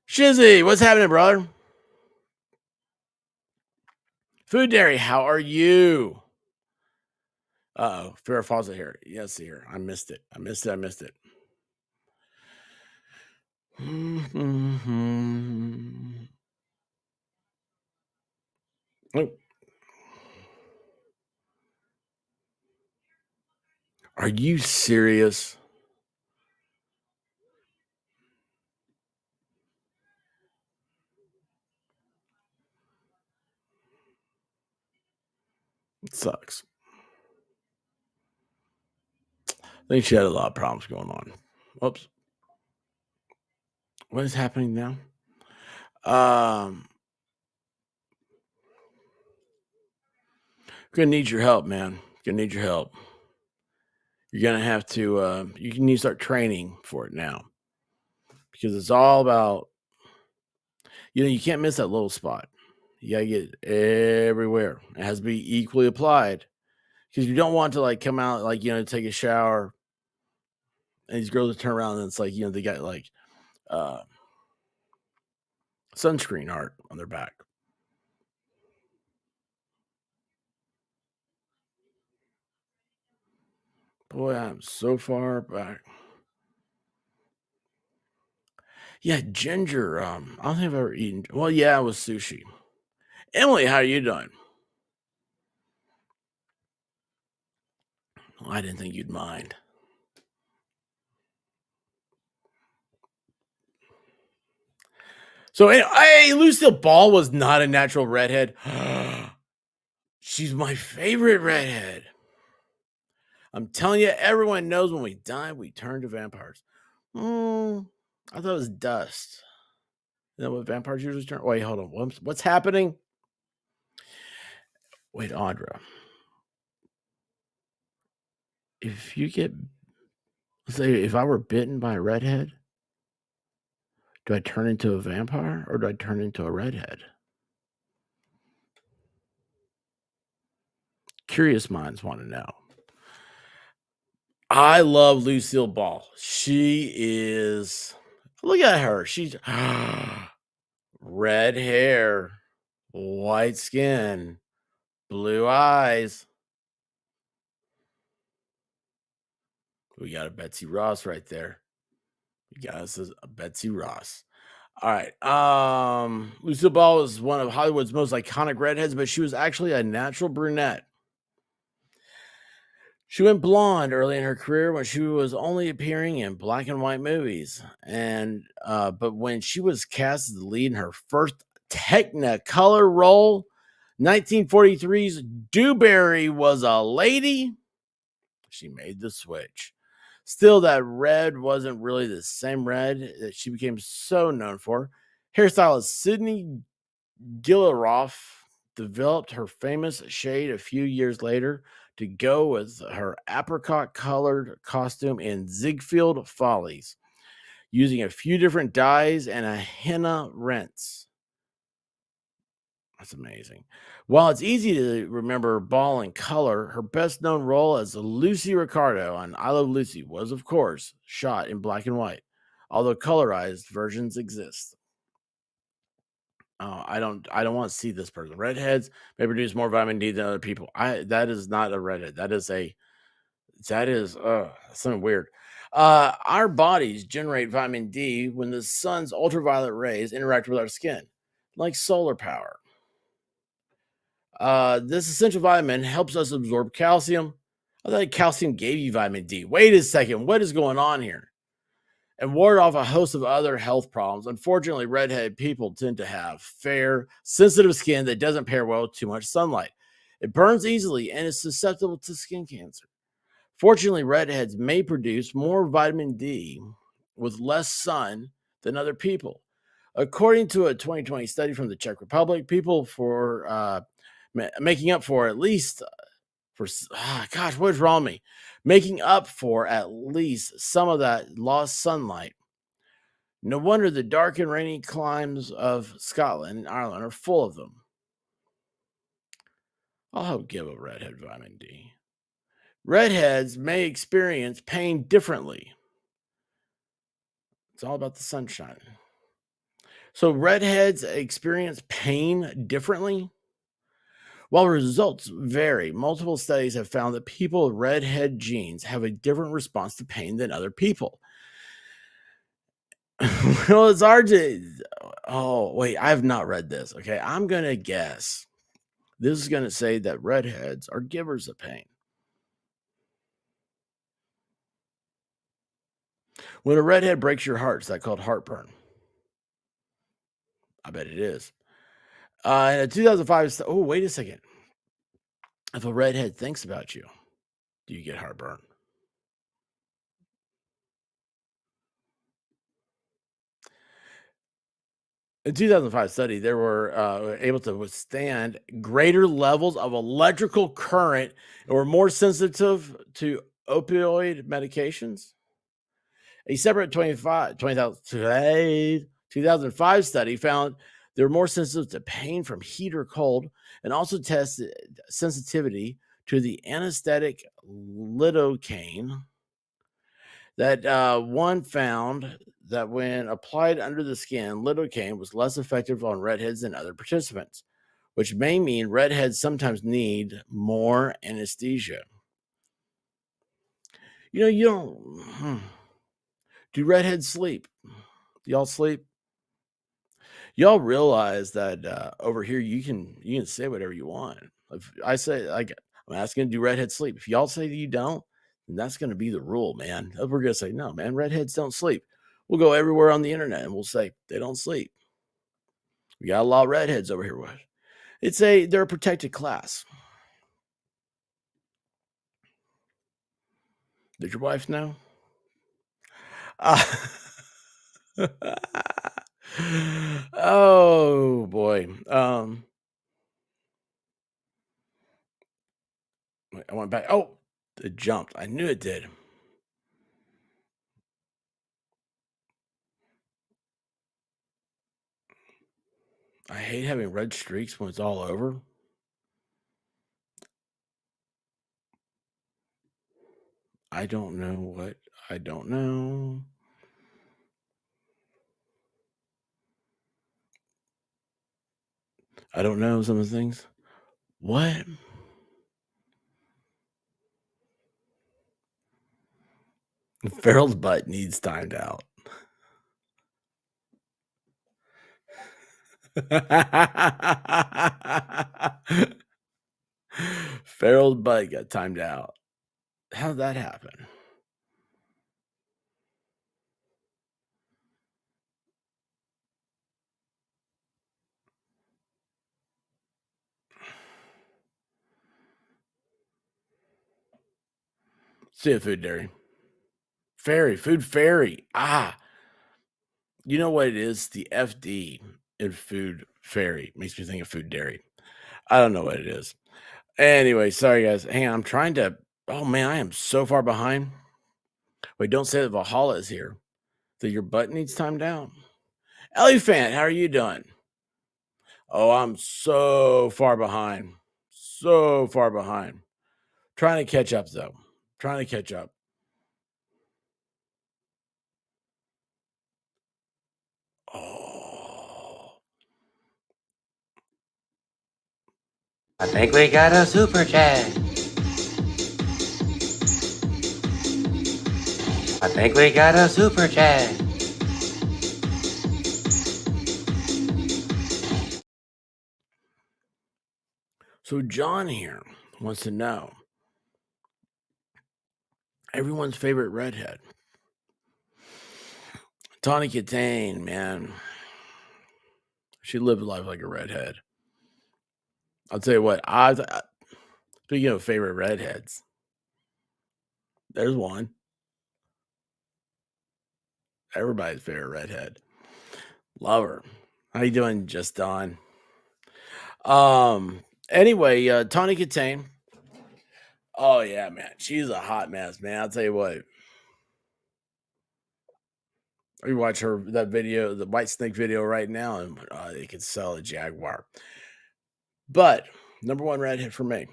Shizzy, what's happening, brother? Food Dairy, how are you? Uh-oh, Farrah Fawcett here. Yes, here. I missed it. I missed it. Mhm. Oh, are you serious? It sucks. I think she had a lot of problems going on. Oops. What is happening now? Um, gonna need your help, man. Gonna need your help. You're gonna have to. You need to start training for it now because it's all about. You can't miss that little spot. You gotta get it everywhere. It has to be equally applied because you don't want to like come out like take a shower and these girls turn around and it's like they got like uh sunscreen art on their back. Boy, I'm so far back. Yeah, ginger. I don't think I've ever eaten. Well, yeah, it was sushi. Emily, how are you doing? Well, I didn't think you'd mind. So, hey, Lucille Ball was not a natural redhead. She's my favorite redhead. I'm telling you, everyone knows when we die, we turn to vampires. I thought it was dust. You know what vampires usually turn? Wait, hold on. What's happening? Wait, Audra. If you get, say, if I were bitten by a redhead, do I turn into a vampire or do I turn into a redhead? Curious minds want to know. I love Lucille Ball. She is, look at her. She's red hair, white skin, blue eyes. We got a Betsy Ross right there. We got us a Betsy Ross. All right. Lucille Ball was one of Hollywood's most iconic redheads, but she was actually a natural brunette. She went blonde early in her career when she was only appearing in black and white movies. And but when she was cast as the lead in her first Technicolor role, 1943's Dewberry Was a Lady, she made the switch. Still, that red wasn't really the same red that she became so known for. Hairstylist Sydney Gilleroff developed her famous shade a few years later to go with her apricot colored costume in Ziegfeld Follies, using a few different dyes and a henna rinse. That's amazing. While it's easy to remember Ball in color, her best known role as Lucy Ricardo on I Love Lucy was, of course, shot in black and white, although colorized versions exist. Oh, I don't want to see this person. Redheads may produce more vitamin D than other people. That is not a redhead. That is something weird. Our bodies generate vitamin D when the sun's ultraviolet rays interact with our skin, like solar power. This essential vitamin helps us absorb calcium. I thought calcium gave you vitamin D. Wait a second, what is going on here? And ward off a host of other health problems. Unfortunately, redheaded people tend to have fair, sensitive skin that doesn't pair well with too much sunlight. It burns easily and is susceptible to skin cancer. Fortunately, redheads may produce more vitamin D with less sun than other people. According to a 2020 study from the Czech Republic, people for making up for at least gosh, what is wrong with me? Making up for at least some of that lost sunlight. No wonder the dark and rainy climes of Scotland and Ireland are full of them. I'll help give a redhead vitamin D. Redheads may experience pain differently. It's all about the sunshine. So, redheads experience pain differently? While results vary, multiple studies have found that people with redhead genes have a different response to pain than other people. Well, it's hard to. Oh, wait, I have not read this. Okay, I'm going to guess. This is going to say that redheads are givers of pain. When a redhead breaks your heart, is that called heartburn? I bet it is. In a 2005, oh, wait a second. If a redhead thinks about you, do you get heartburn? In 2005 study, they were able to withstand greater levels of electrical current and were more sensitive to opioid medications. A separate 2005 study found they were more sensitive to pain from heat or cold and also tested sensitivity to the anesthetic lidocaine. That one found that when applied under the skin, lidocaine was less effective on redheads than other participants, which may mean redheads sometimes need more anesthesia. You don't do redheads sleep? Y'all sleep? Y'all realize that over here you can say whatever you want. If I say like I'm asking, do redheads sleep? If y'all say that you don't, then that's going to be the rule, man. If we're going to say no, man, redheads don't sleep. We'll go everywhere on the internet and we'll say they don't sleep. We got a lot of redheads over here. They're a protected class. Did your wife know? Uh, oh boy. I went back. Oh, it jumped. I knew it did. I hate having red streaks when it's all over. I don't know what. I don't know. I don't know some of the things. What? Farrell's butt needs timed out. Farrell's butt got timed out. How'd that happen? See a food dairy. Food fairy. Ah, you know what it is? The FD in food fairy makes me think of food dairy. I don't know what it is. Anyway, sorry guys. Hang on, I'm trying to. Oh man, I am so far behind. Wait, don't say that Valhalla is here. That your butt needs time down. Elephant, how are you doing? Oh, I'm so far behind. So far behind. Trying to catch up though. Trying to catch up. Oh. I think we got a super chat. I think we got a super chat. So John here wants to know everyone's favorite redhead. Tawny Katane, man. She lived life like a redhead. I'll tell you what, speaking of favorite redheads, there's one. Everybody's favorite redhead. Love her. How you doing, Just Don? Anyway, Tawny Katane. Oh yeah, man. She's a hot mess, man. I'll tell you what. We watch that video, the White Snake video right now, and they could sell a Jaguar. But number one redhead for me.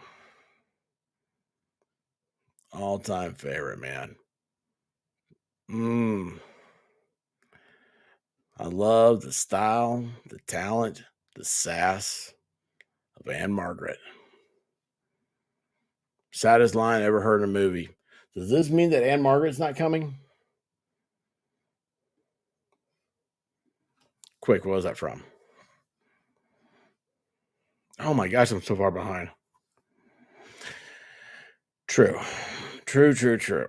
All-time favorite, man. I love the style, the talent, the sass of Anne Margaret. Saddest line ever heard in a movie. Does this mean that Anne Margaret's not coming? Quick, what was that from? Oh my gosh, I'm so far behind. True. True.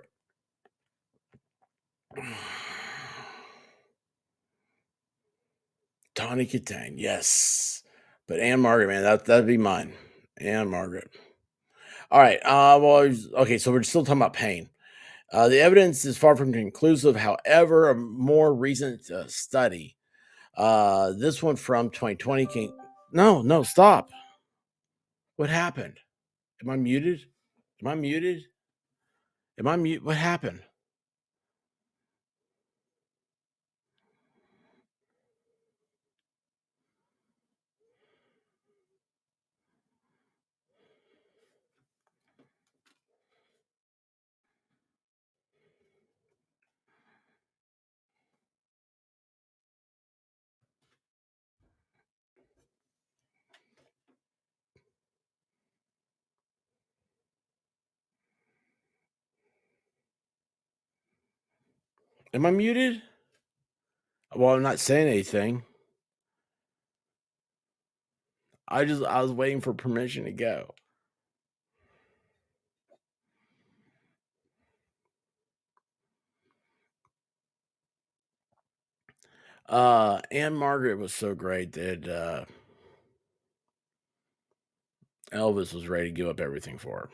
Tawny Katane, yes. But Anne Margaret, man, that'd be mine. Anne Margaret. All right. Okay, so we're still talking about pain. The evidence is far from conclusive. However, a more recent study, this one from 2020, came. No, stop. What happened? Am I muted? Am I muted? Am I mute? What happened? Am I muted? Well, I'm not saying anything. I was waiting for permission to go. Anne Margaret was so great that Elvis was ready to give up everything for her.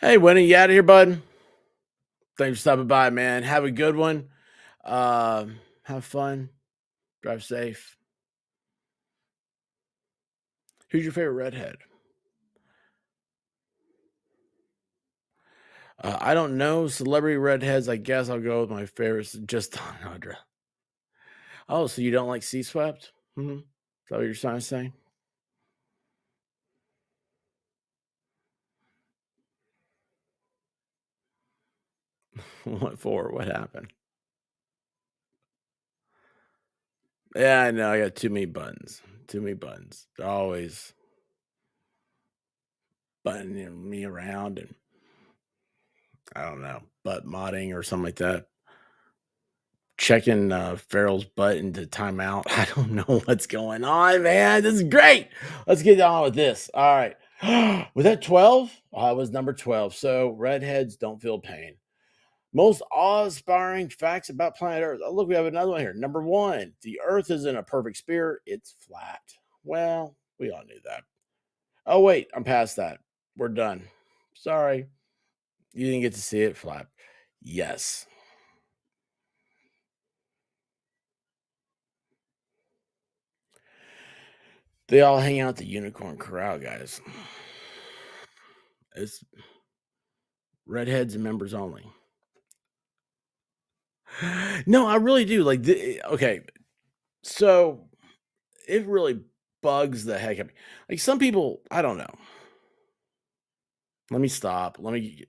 Hey, Winnie, you out of here, bud? Thanks for stopping by, man. Have a good one. Have fun. Drive safe. Who's your favorite redhead? I don't know. Celebrity redheads, I guess I'll go with my favorites. Just Don Audra. Oh, so you don't like Sea Swept? Mm-hmm. Is that what you're trying to say? What for? What happened? Yeah, I know. I got too many buttons. Too many buttons. They're always buttoning me around and I don't know, butt modding or something like that. Checking Farrell's butt into timeout. I don't know what's going on, man. This is great. Let's get on with this. All right. Was that 12? I was number 12. So redheads don't feel pain. Most awe-inspiring facts about planet Earth. Oh, look, we have another one here. Number one, the Earth isn't a perfect sphere, it's flat. Well, we all knew that. Oh, wait, I'm past that. We're done. Sorry. You didn't get to see it flat. Yes. They all hang out at the Unicorn Corral, guys. It's redheads and members only. No, I really do. Like, okay, so it really bugs the heck out of me. Like, some people, I don't know. Let me stop. Let me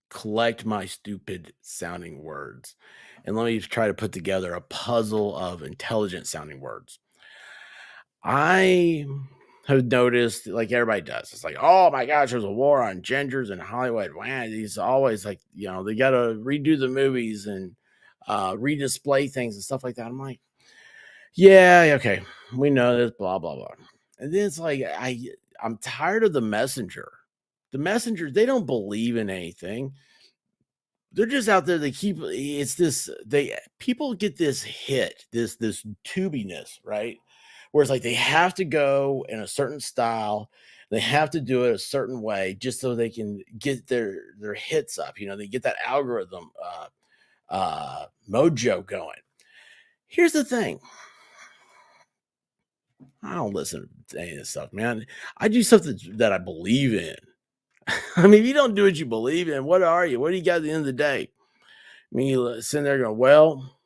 collect my stupid sounding words and let me try to put together a puzzle of intelligent sounding words. I have noticed, like everybody does, it's like, oh my gosh, there's a war on genders in Hollywood. Wow, these always like, they got to redo the movies and redisplay things and stuff like that. I'm like, yeah, okay, we know this, blah blah blah. And then it's like I'm tired of the messenger. The messenger, they don't believe in anything. They're just out there. They keep it's this. They people get this hit, this tubiness, right? Where it's like they have to go in a certain style, they have to do it a certain way just so they can get their hits up. They get that algorithm mojo going. Here's the thing. I don't listen to any of this stuff, man. I do stuff that I believe in. I mean, if you don't do what you believe in, what are you? What do you got at the end of the day? I mean, you sitting there going, well,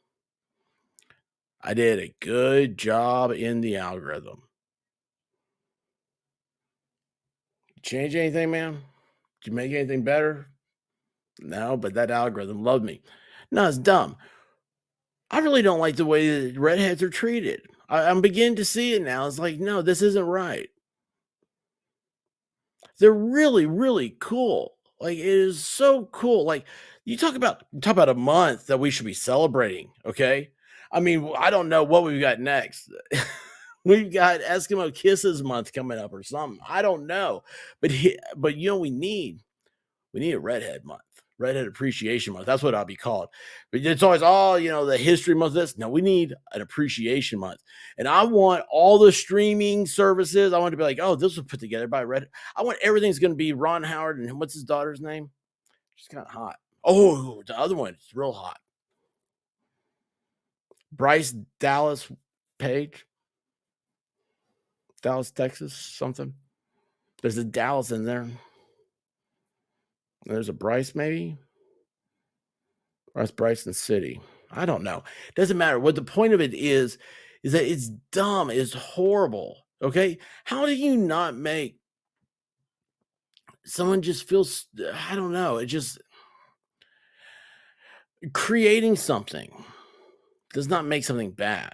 I did a good job in the algorithm. Change anything, man? Did you make anything better? No, but that algorithm loved me. No, it's dumb. I really don't like the way that redheads are treated. I'm beginning to see it now. It's like, no, this isn't right. They're really, really cool. Like it is so cool. Like you talk about a month that we should be celebrating. Okay, I mean, I don't know what we've got next. We've got Eskimo Kisses month coming up or something. I don't know, but we need a redhead month, redhead appreciation month. That's what I'll be called. But it's always the history month. This no, we need an appreciation month, and I want all the streaming services. I want to be like, oh, this was put together by Red. I want everything's going to be Ron Howard and what's his daughter's name? She's kind of hot. Oh, the other one, it's real hot. Bryce Dallas Page, Dallas, Texas, something. There's a Dallas in there. There's a Bryce, maybe. Or it's Bryson City. I don't know. Doesn't matter. What the point of it is that it's dumb. It's horrible. Okay. How do you not make someone just feels, I don't know. It just creating something does not make something bad.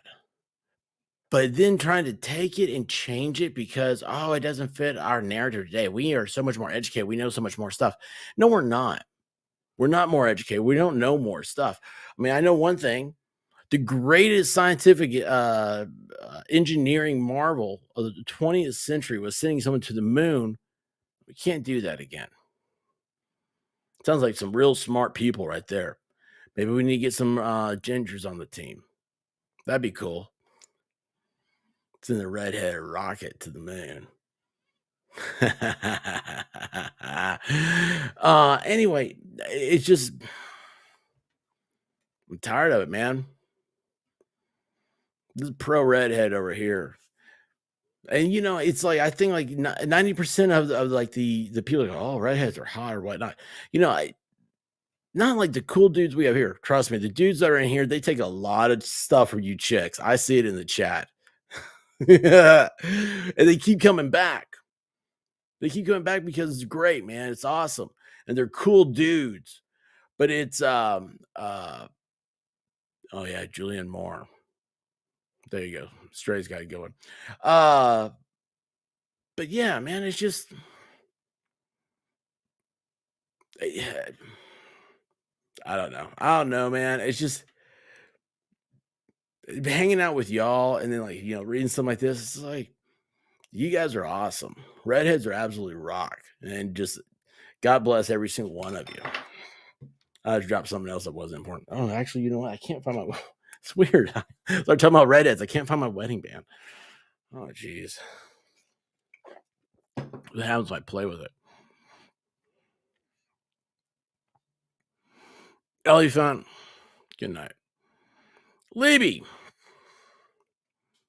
but then trying to take it and change it because, oh, it doesn't fit our narrative today. We are so much more educated. We know so much more stuff. No, we're not. We're not more educated. We don't know more stuff. I mean, I know one thing: the greatest scientific engineering marvel of the 20th century was sending someone to the moon. We can't do that again. Sounds like some real smart people right there. Maybe we need to get some gingers on the team. That'd be cool. Send the redhead rocket to the moon. Anyway, it's just I'm tired of it, man. This is pro redhead over here. And it's like I think like 90% of like the people go, oh, redheads are hot or whatnot. I not like the cool dudes we have here. Trust me, the dudes that are in here, they take a lot of stuff from you chicks. I see it in the chat. Yeah. And they keep coming back. They keep coming back because it's great, man. It's awesome. And they're cool dudes. But it's oh yeah, Julian Moore. There you go. Stray's got it going. Uh but yeah, man, it's just yeah, I don't know. I don't know, man. It's just hanging out with y'all and then like, reading something like this. It's like you guys are awesome. Redheads are absolutely rock. And just God bless every single one of you. I just dropped something else that wasn't important. Oh, actually, you know what? I can't find my. It's weird. Start talking about redheads. I can't find my wedding band. Oh, jeez. What happens when I play with it? Elephant. Good night. Libby.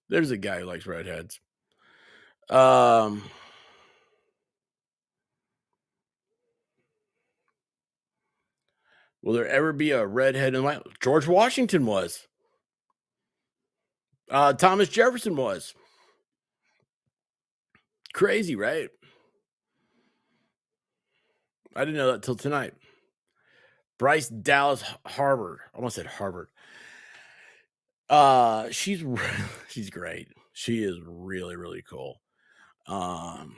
There's a guy who likes redheads. Will there ever be a redhead in my George Washington was. Thomas Jefferson was. Crazy, right? I didn't know that till tonight. Bryce Dallas Harvard. I almost said Harvard. She's she's great. She is really, really cool. Of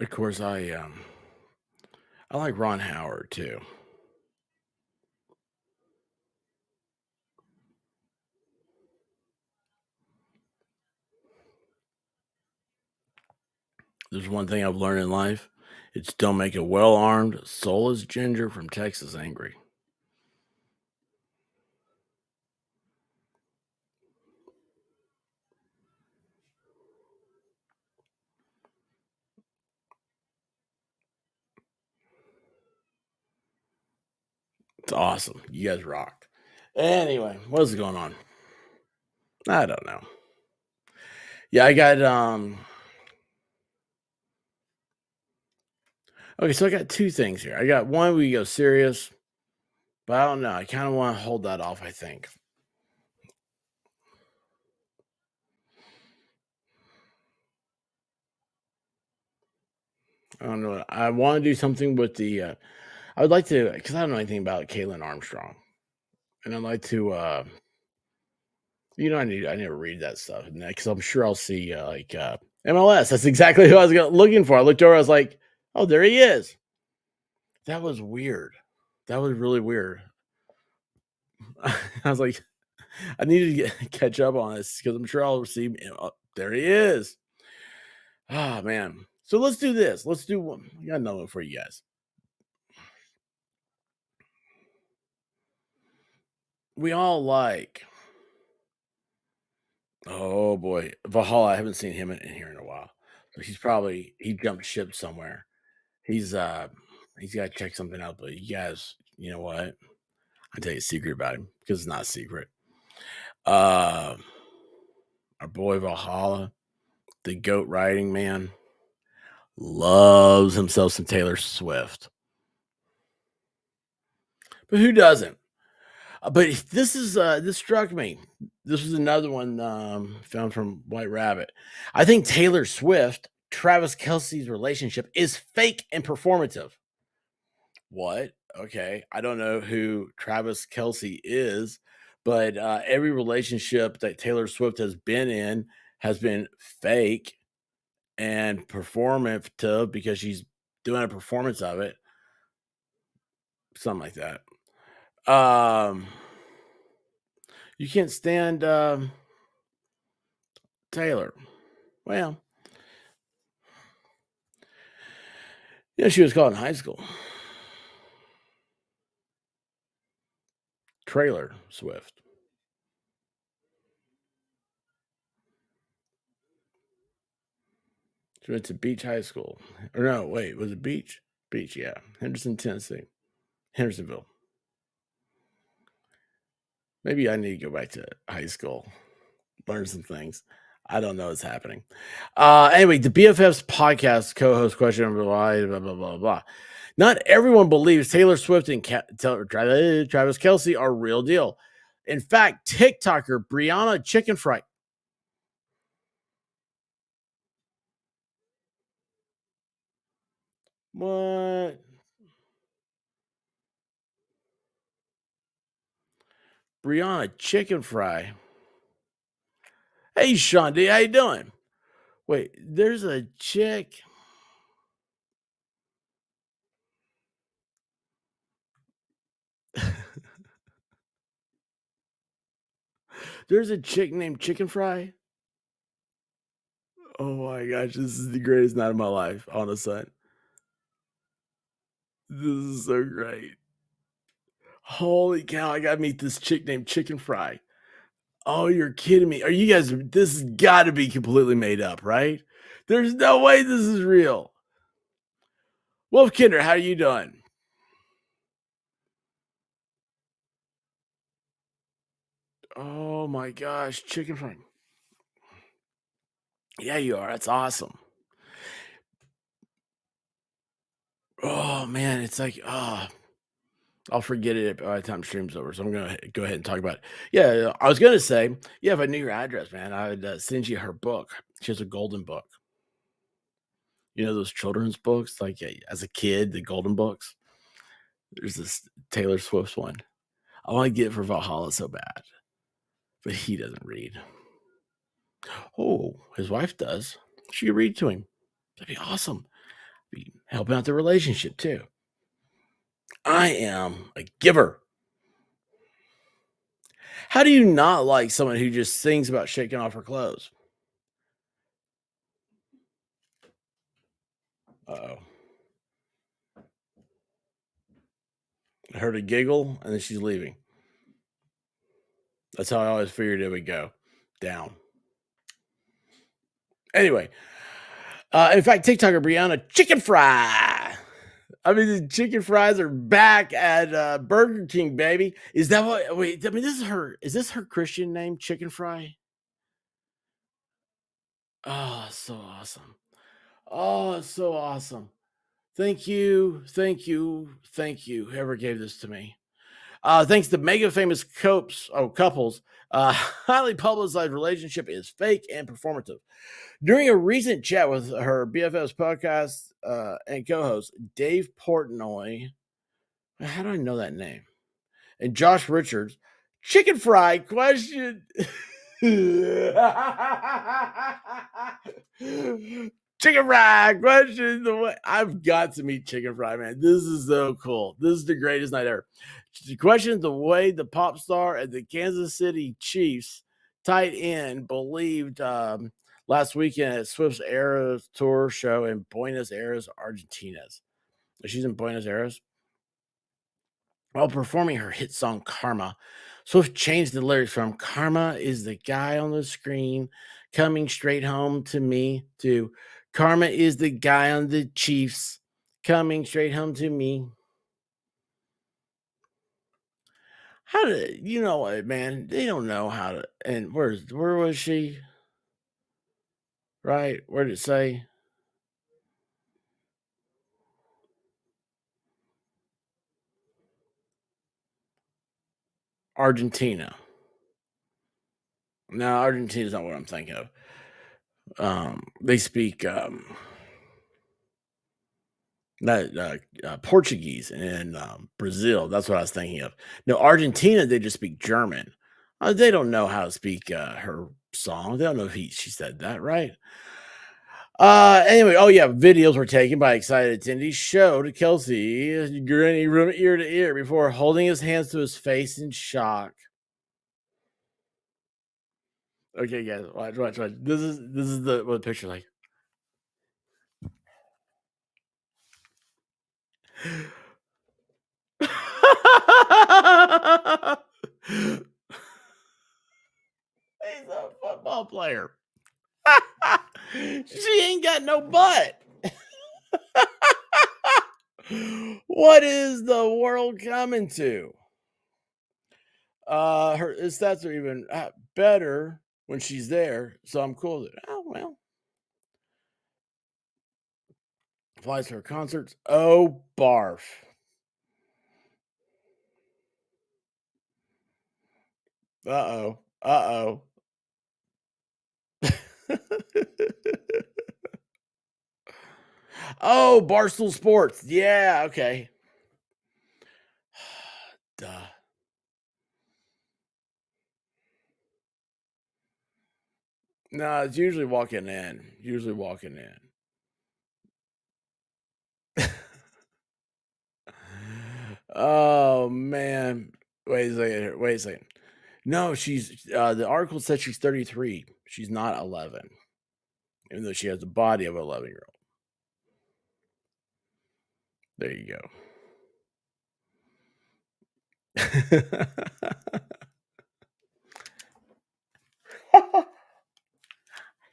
course, I like Ron Howard too. There's one thing I've learned in life: it's don't make a well-armed, soulless ginger from Texas angry. It's awesome. You guys rock. Anyway, what's going on? I don't know. Yeah, I got okay, so I got two things here. I got one we go serious, but I don't know. I kind of want to hold that off, I think. I don't know. I want to do something with the I would like to because I don't know anything about Caitlin Armstrong. And I'd like to I need to read that stuff because I'm sure I'll see MLS. That's exactly who I was looking for. I looked over, I was like, oh, there he is. That was weird. That was really weird. I was like, I need to catch up on this because I'm sure I'll see him. Oh, there he is. Ah, man. So let's do this. Let's do one. I got another one for you guys. We all like, oh boy, Valhalla. I haven't seen him in here in a while. So he jumped ship somewhere. He's he's got to check something out. But you guys, you know what? I'll tell you a secret about him because it's not a secret. Uh, our boy Valhalla, the goat riding man, loves himself some Taylor Swift. But who doesn't? But this struck me. This was another one found from White Rabbit. I think Taylor Swift, Travis Kelsey's relationship is fake and performative. What? Okay, I don't know who Travis Kelsey is, but every relationship that Taylor Swift has been in has been fake and performative because she's doing a performance of it, something like that. Um, you can't stand Taylor. Well, she was called in high school. Trailer Swift. She went to Beach High School. Or no, wait, was it Beach? Beach, yeah. Henderson, Tennessee. Hendersonville. Maybe I need to go back to high school, learn some things. I don't know what's happening. Anyway, the BFF's podcast co-host question blah blah blah blah blah. Not everyone believes Taylor Swift and Travis Kelsey are real deal. In fact, TikToker Brianna Chicken Fry. What? Brianna Chicken Fry. Hey, Sean D, how you doing? Wait, there's a chick. There's a chick named Chicken Fry. Oh my gosh, this is the greatest night of my life on the sun. This is so great. Holy cow, I gotta meet this chick named Chicken Fry. Oh, you're kidding me. Are you guys this has gotta be completely made up, right? There's no way this is real. Wolf Kinder, how you doing? Oh my gosh, Chicken Fry. Yeah, you are. That's awesome. Oh man, it's like, I'll forget it by the time stream's over. So I'm gonna go ahead and talk about it. Yeah, I was gonna say, yeah, if I knew your address, man, I would send you her book. She has a golden book. You know those children's books, like as a kid, the golden books. There's this Taylor Swift's one. I want to get it for Valhalla so bad, but he doesn't read. Oh, his wife does. She could read to him. That'd be awesome. Be helping out the relationship too. I am a giver. How do you not like someone who just sings about shaking off her clothes? Uh-oh. I heard a giggle and then she's leaving. That's how I always figured it would go down. Anyway, in fact, TikToker Brianna Chicken Fry. I mean, the chicken fries are back at Burger King, baby. Is that what? Wait, I mean, this is her. Is this her Christian name, Chicken Fry? Oh, so awesome. Oh, it's so awesome. Thank you, thank you, thank you. Whoever gave this to me. Thanks to mega famous couples, highly publicized relationship is fake and performative. During a recent chat with her BFF's podcast and co-host Dave Portnoy, how do I know that name? And Josh Richards, chicken fry question. Chicken fry question. I've got to meet Chicken Fry, man. This is so cool. This is the greatest night ever. The question: the way the pop star and the Kansas City Chiefs tight end believed last weekend at Swift's Eras Tour show in Buenos Aires, Argentina. She's in Buenos Aires. While performing her hit song Karma, Swift changed the lyrics from Karma is the guy on the screen coming straight home to me to Karma is the guy on the Chiefs coming straight home to me. How did you know what, man? They don't know how to. And where was she? Right? Where did it say? Argentina. No, Argentina's not what I'm thinking of. They speak not Portuguese in Brazil. That's what I was thinking of. No, Argentina, they just speak German. They don't know how to speak her song. They don't know if she said that, right? Anyway, oh yeah, videos were taken by excited attendees showed Kelsey grinning from ear to ear before holding his hands to his face in shock. Okay, guys, watch. This is the what the picture like. He's a football player. She ain't got no butt. What is the world coming to? Her stats are even better when she's there, so I'm cool with it. Oh well, flies to her concerts. Oh barf. Uh-oh. Uh-oh. Oh, Barstool Sports. Yeah, okay. Duh. No, it's usually walking in. Usually walking in. Oh man. Wait a second here. Wait a second. No, she's the article said she's 33. She's not 11, even though she has the body of an 11-year-old. There you go.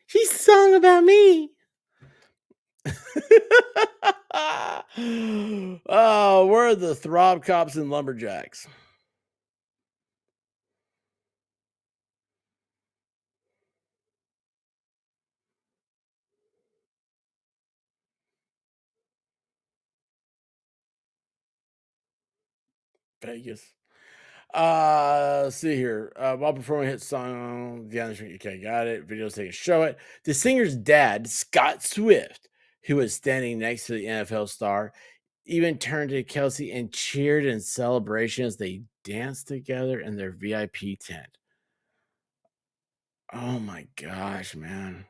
She sung about me. Oh, we're the throb cops and lumberjacks. Vegas. Let's see here. While performing a hit song, yeah, okay, got it. Videos taken show it. The singer's dad, Scott Swift, who was standing next to the NFL star, even turned to Kelsey and cheered in celebration as they danced together in their VIP tent. Oh my gosh, man.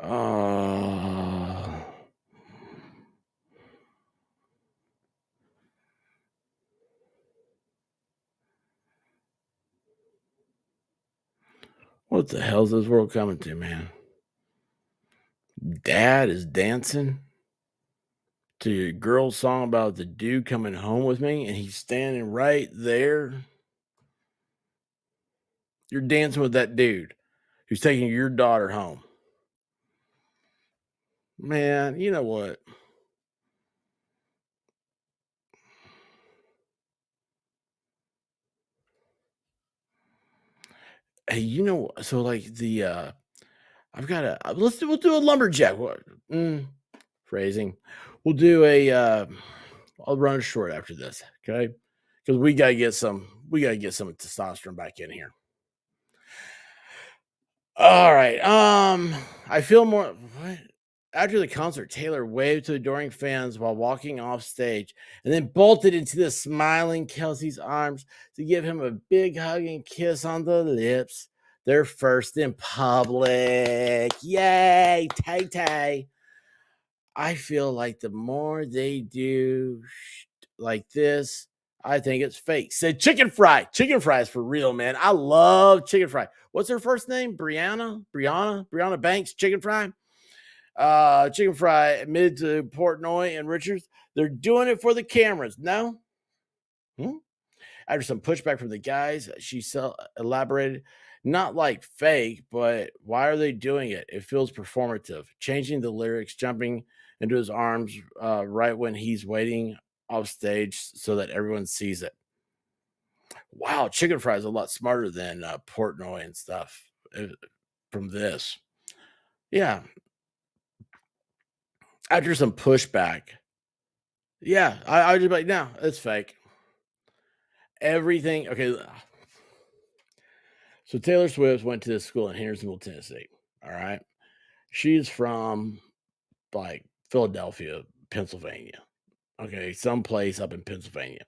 Oh, what the hell is this world coming to, man? Dad is dancing to your girl's song about the dude coming home with me, and he's standing right there. You're dancing with that dude who's taking your daughter home. Man, you know what? Hey, you know, so like I've got a we'll do a lumberjack. What phrasing? We'll do a I'll run short after this, okay? Because we gotta get some testosterone back in here. All right. I feel more what? After the concert, Taylor waved to adoring fans while walking off stage and then bolted into the smiling Kelsey's arms to give him a big hug and kiss on the lips. Their first in public. Yay, Tay Tay. I feel like the more they do like this, I think it's fake. Said chicken fry. Chicken fry is for real, man. I love chicken fry. What's her first name? Brianna Banks, chicken fry. Chicken fry admitted to Portnoy and Richards. They're doing it for the cameras. No? Hmm? After some pushback from the guys, she elaborated, not like fake, but why are they doing it? It feels performative. Changing the lyrics, jumping into his arms right when he's waiting off stage so that everyone sees it. Wow, chicken fry is a lot smarter than Portnoy and stuff from this. Yeah, after some pushback. Yeah, I was just like, no, it's fake. Everything. Okay, so Taylor Swift went to this school in Hendersonville, Tennessee. All right. She's from like Philadelphia, Pennsylvania. Okay, someplace up in Pennsylvania.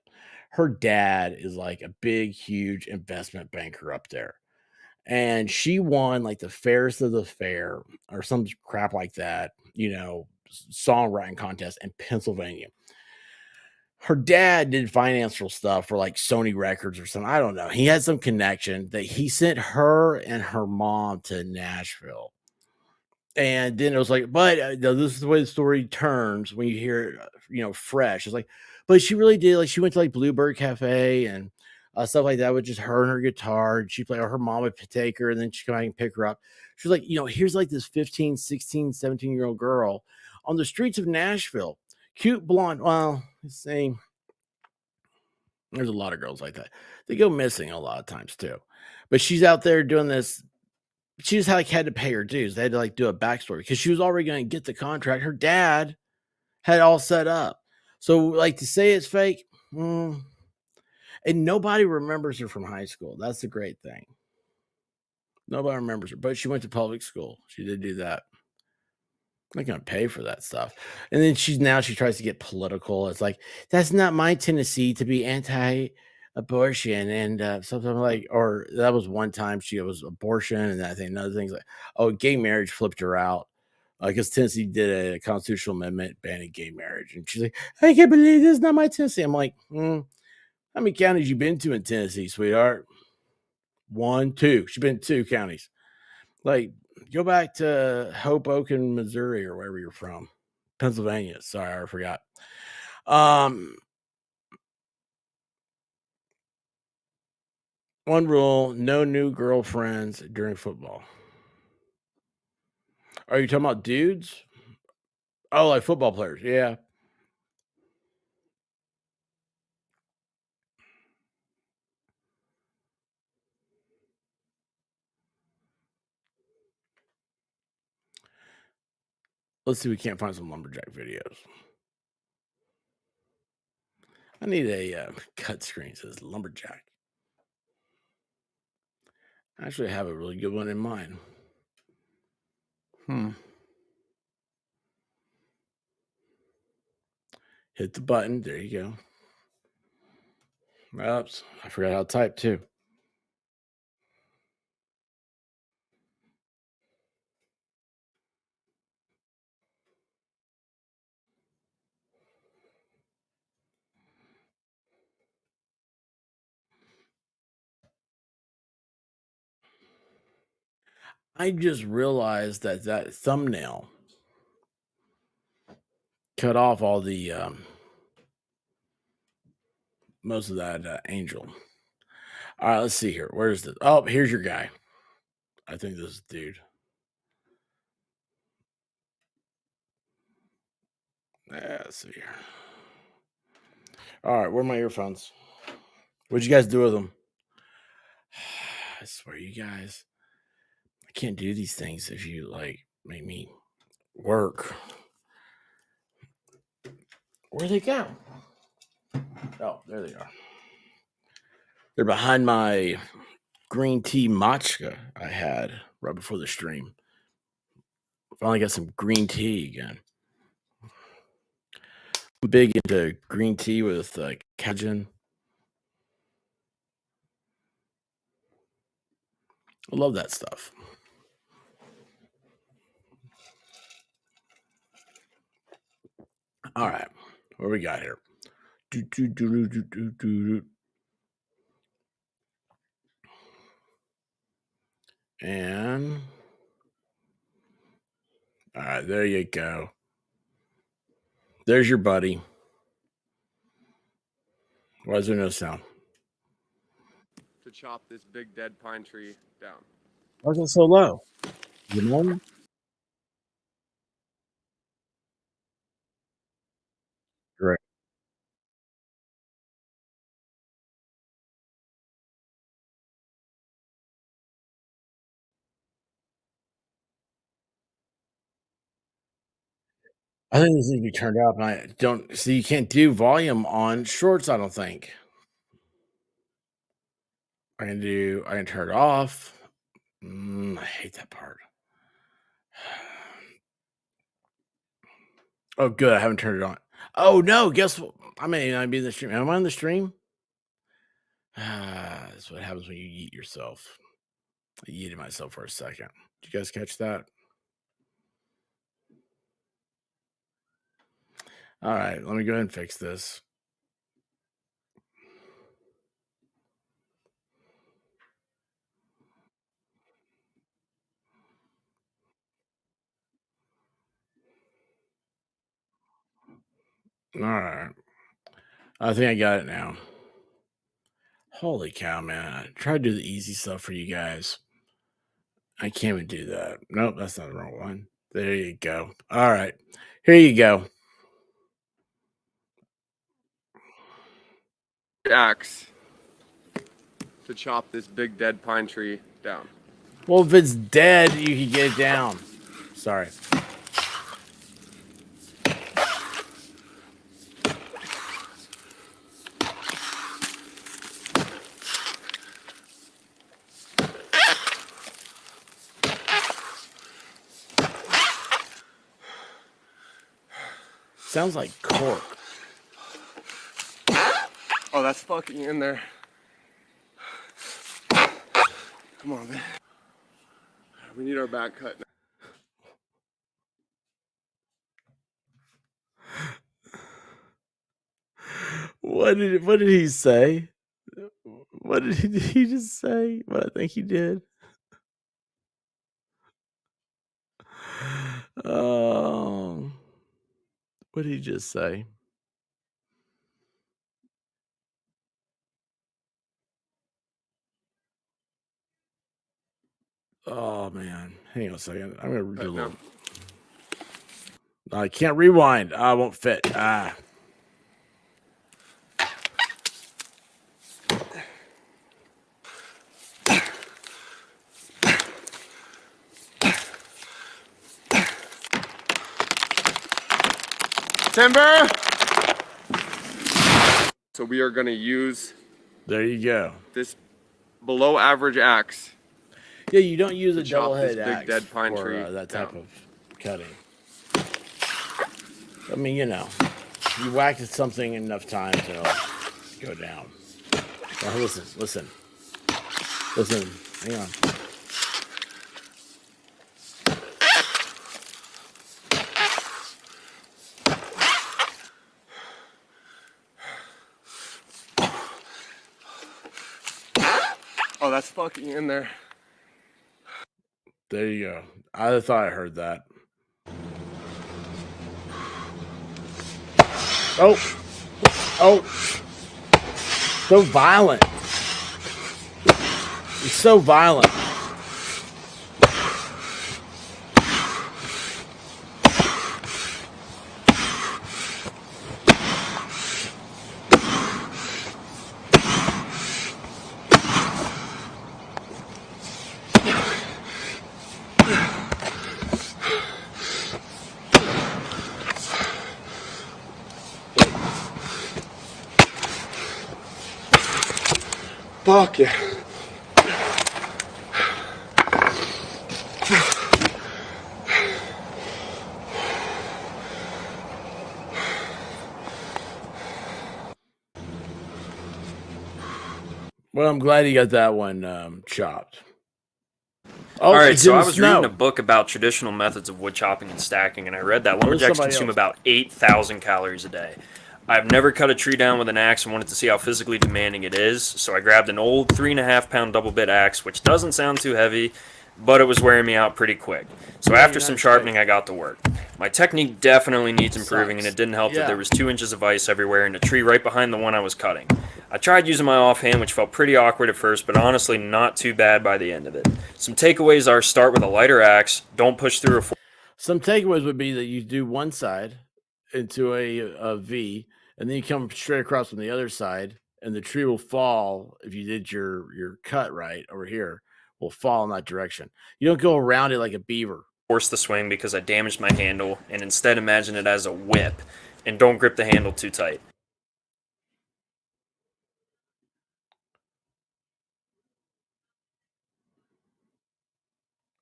Her dad is like a big, huge investment banker up there. And she won like the fairest of the fair or some crap like that, songwriting contest in Pennsylvania. Her dad did financial stuff for like Sony Records or something. I don't know. He had some connection that he sent her and her mom to Nashville. And then it was like, but this is the way the story turns when you hear it, fresh. It's like, but she really did. Like, she went to like Bluebird Cafe and stuff like that with just her and her guitar. And she played, or her mom would take her and then she'd come back and pick her up. She was like, here's like this 15, 16, 17-year-old girl on the streets of Nashville, cute blonde. Well, same. There's a lot of girls like that. They go missing a lot of times too. But she's out there doing this. She just had to pay her dues. They had to like do a backstory because she was already going to get the contract. Her dad had it all set up. So like to say it's fake, and nobody remembers her from high school. That's the great thing. Nobody remembers her, but she went to public school. She did do that. I'm not gonna pay for that stuff. And then she tries to get political. It's like, that's not my Tennessee to be anti-abortion. And something like, or that was one time she was abortion, and I think another thing's like, oh, gay marriage flipped her out. Because Tennessee did a constitutional amendment banning gay marriage. And she's like, I can't believe this is not my Tennessee. I'm like, how many counties you been to in Tennessee, sweetheart? One, two. She's been to two counties. Like, go back to Hoboken, Missouri, or wherever you're from. Pennsylvania. Sorry, I forgot. Um, One rule: no new girlfriends during football. Are you talking about dudes? Oh, like football players. Yeah. Let's see if we can't find some lumberjack videos. I need a cut screen that says lumberjack. Actually, I have a really good one in mind. Hit the button. There you go. Oops. I forgot how to type too. I just realized that that thumbnail cut off all the most of that angel. All right, let's see here. Where's the? Oh, here's your guy. I think this is dude. Let's see here. All right, where are my earphones? What'd you guys do with them? I swear, you guys, I can't do these things if you like make me work. Where'd they go? Oh, there they are. They're behind my green tea matcha I had right before the stream. Finally got some green tea again. I'm big into green tea with Cajun. I love that stuff. All right, what we got here? Do, do, do, do, do, do, do. And all right, there you go. There's your buddy. Why is there no sound? To chop this big dead pine tree down. Why is it so low? You know? Right. I think this needs to be turned up. And I don't see, you can't do volume on shorts. I don't think I can turn it off. I hate that part. Oh, good. I haven't turned it on. Oh no, guess what? I may not be in the stream. Am I on the stream? That's what happens when you eat yourself. I yeeted myself for a second. Did you guys catch that? All right, let me go ahead and fix this. All right. I think I got it now. Holy cow, man. I tried to do the easy stuff for you guys. I can't even do that. Nope, that's not the wrong one. There you go. All right. Here you go. Axe to chop this big dead pine tree down. Well, if it's dead, you can get it down. Sorry. Sounds like cork. Oh, that's fucking in there. Come on, man. We need our back cut now. What did he say? What did he just say? What I think he did. What did he just say? Oh man, hang on a second. I'm gonna do a little. I can't rewind. I won't fit. Timber! So we are gonna use. There you go. This below average axe. Yeah, you don't use a chop this double-headed big axe dead pine for tree that type down. of cutting. I mean, you know, you whack at something enough times, it'll go down. Now listen. Hang on. Oh, that's fucking in there. There you go. I thought I heard that. Oh, so violent. It's so violent. Fuck yeah. Well, I'm glad you got that one chopped. Oh, All right, it's so in I the was snow. reading a book about traditional methods of wood chopping and stacking, and I read that Where's lumberjacks somebody consume else? about 8,000 calories a day. I've never cut a tree down with an axe and wanted to see how physically demanding it is, so I grabbed an old 3.5 pound double bit axe, which doesn't sound too heavy, but it was wearing me out pretty quick. So Yeah, after you're some not sharpening, straight. I got to work. My technique definitely needs improving, and Sucks. it didn't help that Yeah. there was 2 inches of ice everywhere and a tree right behind the one I was cutting. I tried using my offhand, which felt pretty awkward at first, but honestly not too bad by the end of it. Some takeaways are: start with a lighter axe, don't push through a Some takeaways would be that you do one side into a V, and then you come straight across from the other side, and the tree will fall if you did your cut right over here. Will fall in that direction. You don't go around it like a beaver. force the swing because I damaged my handle, and instead imagine it as a whip, and don't grip the handle too tight.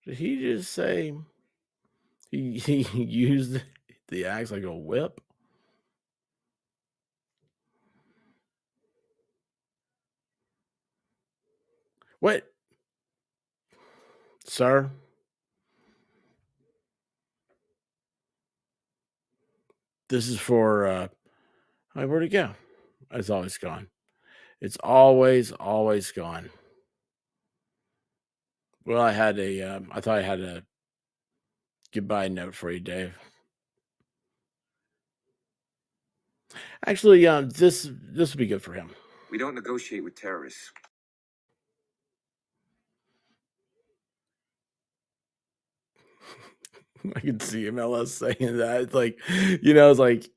Did he just say he used the axe like a whip? What, sir? This is for where'd it go? It's always gone. It's always gone. Well, I thought I had a goodbye note for you, Dave. Actually, this would be good for him. We don't negotiate with terrorists. I can see MLS saying that. It's like, it's like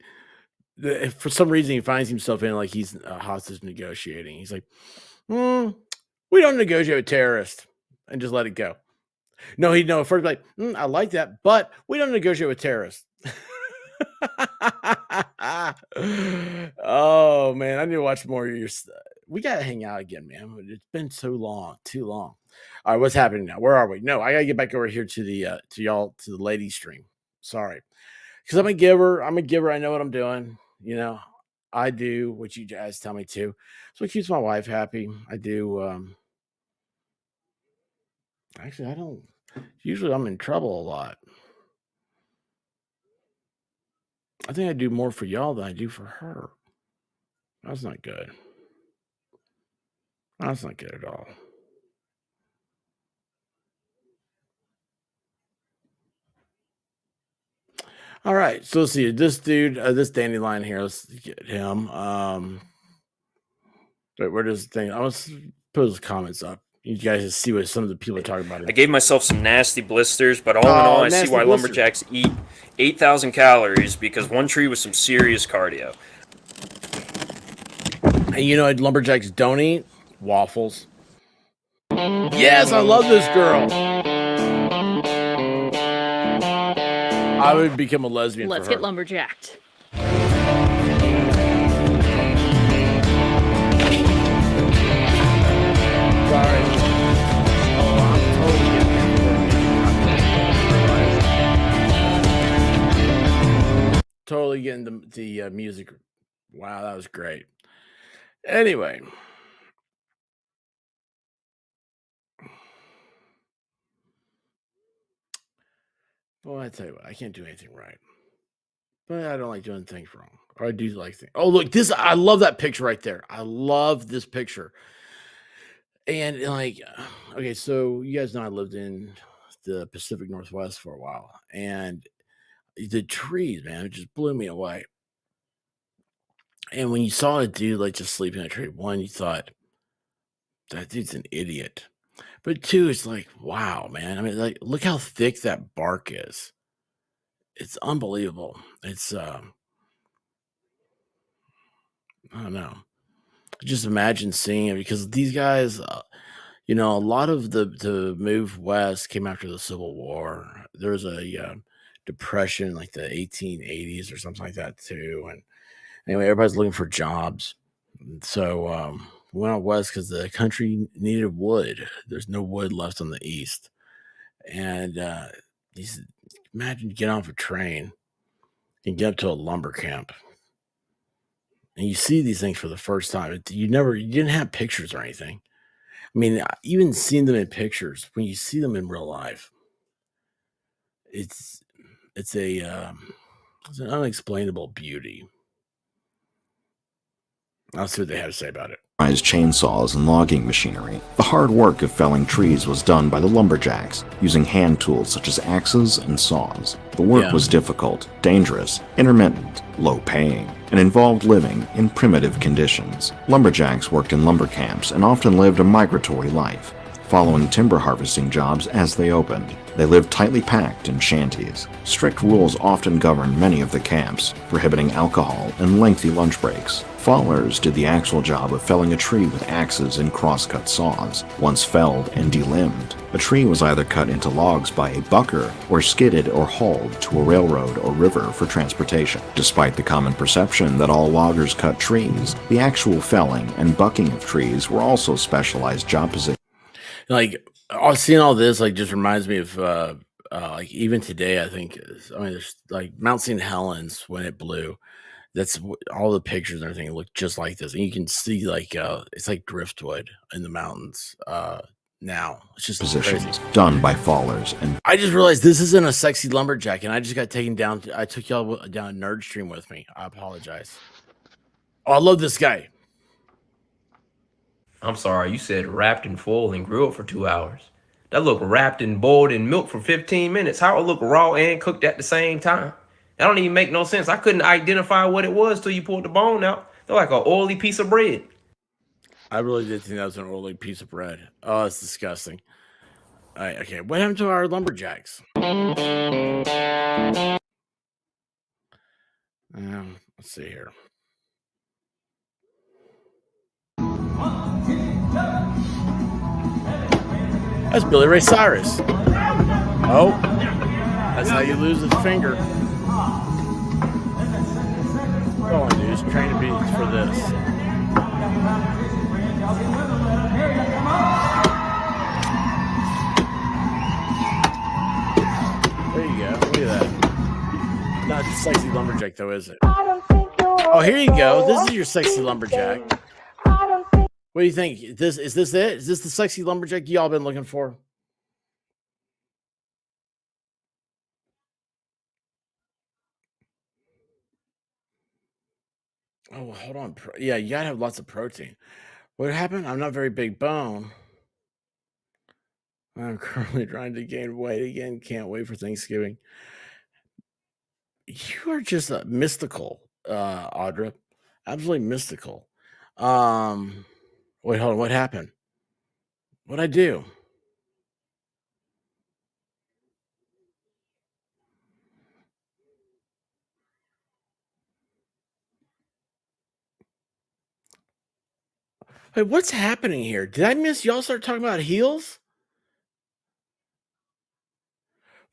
if for some reason he finds himself in like he's hostage negotiating. He's like, we don't negotiate with terrorists, and just let it go. No, he'd know first like, I like that, but we don't negotiate with terrorists. Oh man, I need to watch more of your stuff. We gotta hang out again, man. It's been so long, too long. All right, what's happening now? Where are we? No, I gotta get back over here to the to the lady stream. Sorry, because I'm a giver. I'm a giver. I know what I'm doing. I do what you guys tell me to. So it keeps my wife happy. I do. Actually, I don't. Usually, I'm in trouble a lot. I think I do more for y'all than I do for her. That's not good. That's not good at all. All right, so let's see this dude, this dandelion here. Let's get him. Where does the thing? I was put his comments up. You guys just see what some of the people are talking about. I gave myself some nasty blisters, but all in all, I see why lumberjacks eat 8,000 calories because one tree was some serious cardio. And lumberjacks don't eat waffles. Yes, I love this girl. I would become a lesbian. Let's for her. get lumberjacked. Sorry. Totally getting the music. Wow, that was great. Anyway. Well, I tell you what, I can't do anything right. But I don't like doing things wrong. Or I do like things. Oh, look, I love that picture right there. I love this picture. And like, okay, so you guys know I lived in the Pacific Northwest for a while. And the trees, man, it just blew me away. And when you saw a dude like just sleeping in a tree, one, you thought, that dude's an idiot. But two, it's like, wow, man. I mean, like, look how thick that bark is. It's unbelievable. It's I don't know. Just imagine seeing it because these guys, a lot of the move west came after the Civil War. There was a depression like the 1880s or something like that too. And anyway, everybody's looking for jobs. So we went out west because the country needed wood. There's no wood left on the east. And imagine you get off a train and get up to a lumber camp. And you see these things for the first time. You didn't have pictures or anything. I mean, even seeing them in pictures, when you see them in real life, it's an unexplainable beauty. I'll see what they have to say about it. Chainsaws and logging machinery. The hard work of felling trees was done by the lumberjacks, using hand tools such as axes and saws. The work was difficult, dangerous, intermittent, low-paying, and involved living in primitive conditions. Lumberjacks worked in lumber camps and often lived a migratory life, following timber harvesting jobs as they opened. They lived tightly packed in shanties. Strict rules often governed many of the camps, prohibiting alcohol and lengthy lunch breaks. Fallers did the actual job of felling a tree with axes and crosscut saws. Once felled and delimbed, a tree was either cut into logs by a bucker or skidded or hauled to a railroad or river for transportation. Despite the common perception that all loggers cut trees, the actual felling and bucking of trees were also specialized job positions. Like, seeing all this, like, just reminds me of, like, even today, I think, there's, like, Mount St. Helens when it blew. That's all the pictures and everything look just like this. And you can see, like, it's like driftwood in the mountains. now. It's just positions crazy. done by fallers and I just realized this isn't a sexy lumberjack, and I just got taken down. I took y'all down a nerd stream with me. I apologize. Oh, I love this guy. I'm sorry, you said wrapped in foil and grilled for 2 hours. That look wrapped and boiled in milk for 15 minutes. How it look raw and cooked at the same time? That don't even make no sense. I couldn't identify what it was till you pulled the bone out. They're like an oily piece of bread. I really did think that was an oily piece of bread. Oh, it's disgusting. All right, okay. What happened to our lumberjacks? Let's see here. That's Billy Ray Cyrus. Oh, that's how you lose a finger. All I do is train to be for this. There you go. Look at that. Not a sexy lumberjack, though, is it? Oh, here you go. This is your sexy lumberjack. What do you think? Is this it? Is this the sexy lumberjack y'all been looking for? Oh, hold on. Yeah, you gotta have lots of protein. What happened? I'm not very big bone. I'm currently trying to gain weight again. Can't wait for Thanksgiving. You are just mystical, Audra. Absolutely mystical. Wait, hold on. What happened? What'd I do? Wait, what's happening here? Did I miss y'all start talking about heels?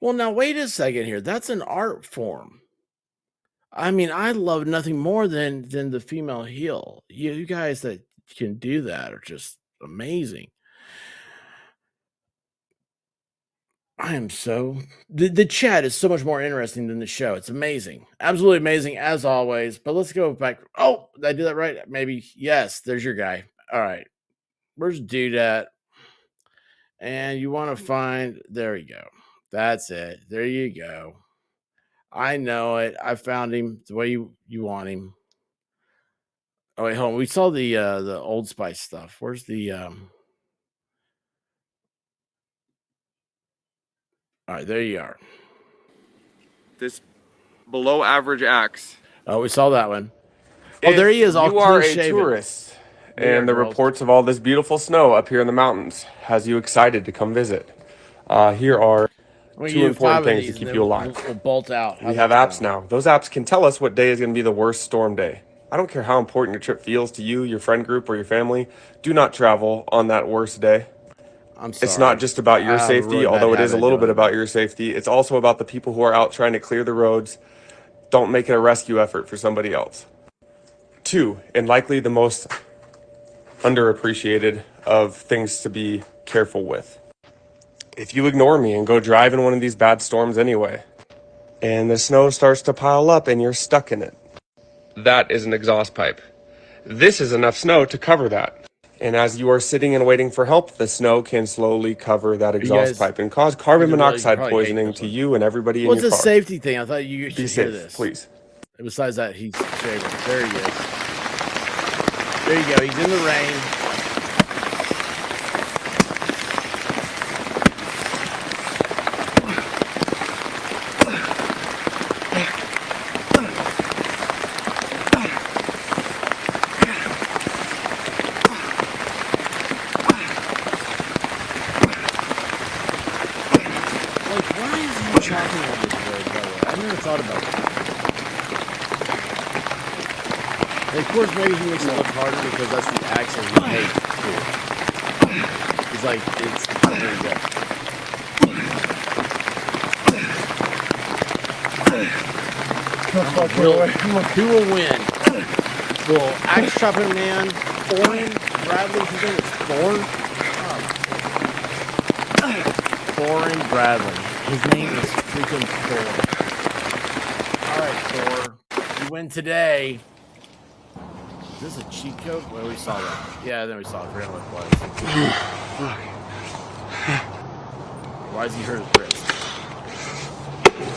Well, now wait a second here. That's an art form. I mean, I love nothing more than the female heel. You guys that can do that are just amazing. I am so the chat is so much more interesting than the show. It's amazing. Absolutely amazing as always. But let's go back. Oh, did I do that right? Maybe. Yes, there's your guy. All right. Where's Dude at? And you want to find there you go. That's it. There you go. I know it. I found him the way you want him. Oh wait, hold on. We saw the Old Spice stuff. Where's the All right, there you are. This below average axe. Oh, we saw that one. Oh, there he is, all You are a clean-shaven. tourist, There, and the girls. reports of all this beautiful snow up here in the mountains has you excited to come visit. Here are We two do important 5 of things to these, keep and you then alive. we'll bolt out. We How's have that apps sound? now. Those apps can tell us what day is going to be the worst storm day. I don't care how important your trip feels to you, your friend group, or your family. Do not travel on that worst day. I'm sorry. It's not just about your I have a safety, really bad although it is a habit of little bit doing about that. your safety. It's also about the people who are out trying to clear the roads. Don't make it a rescue effort for somebody else. 2, and likely the most underappreciated of things to be careful with. If you ignore me and go drive in one of these bad storms anyway, and the snow starts to pile up and you're stuck in it, that is an exhaust pipe. This is enough snow to cover that. And as you are sitting and waiting for help, the snow can slowly cover that exhaust guys pipe and cause carbon either realize you monoxide probably hate poisoning this to one. you and everybody in Well, it's your a car. safety thing. I thought you Be should hear safe, this. please. And besides that, he's shaving. There he is. There you go. He's in the rain. Like, why is he chopping on this road, by the way? I never thought about that. And of course, maybe he makes it look harder because that's the accent he hates, too. He's like, there you go. Who will win? Will axe chopping man Thorn Bradley? His name is Thorn? Thorin Bradley. His name is freaking Thor. All right, Thor. You win today. Is this a cheat code? Well, we saw that. Yeah, then we saw it. I forgot what it was. Why does he hurt his wrist?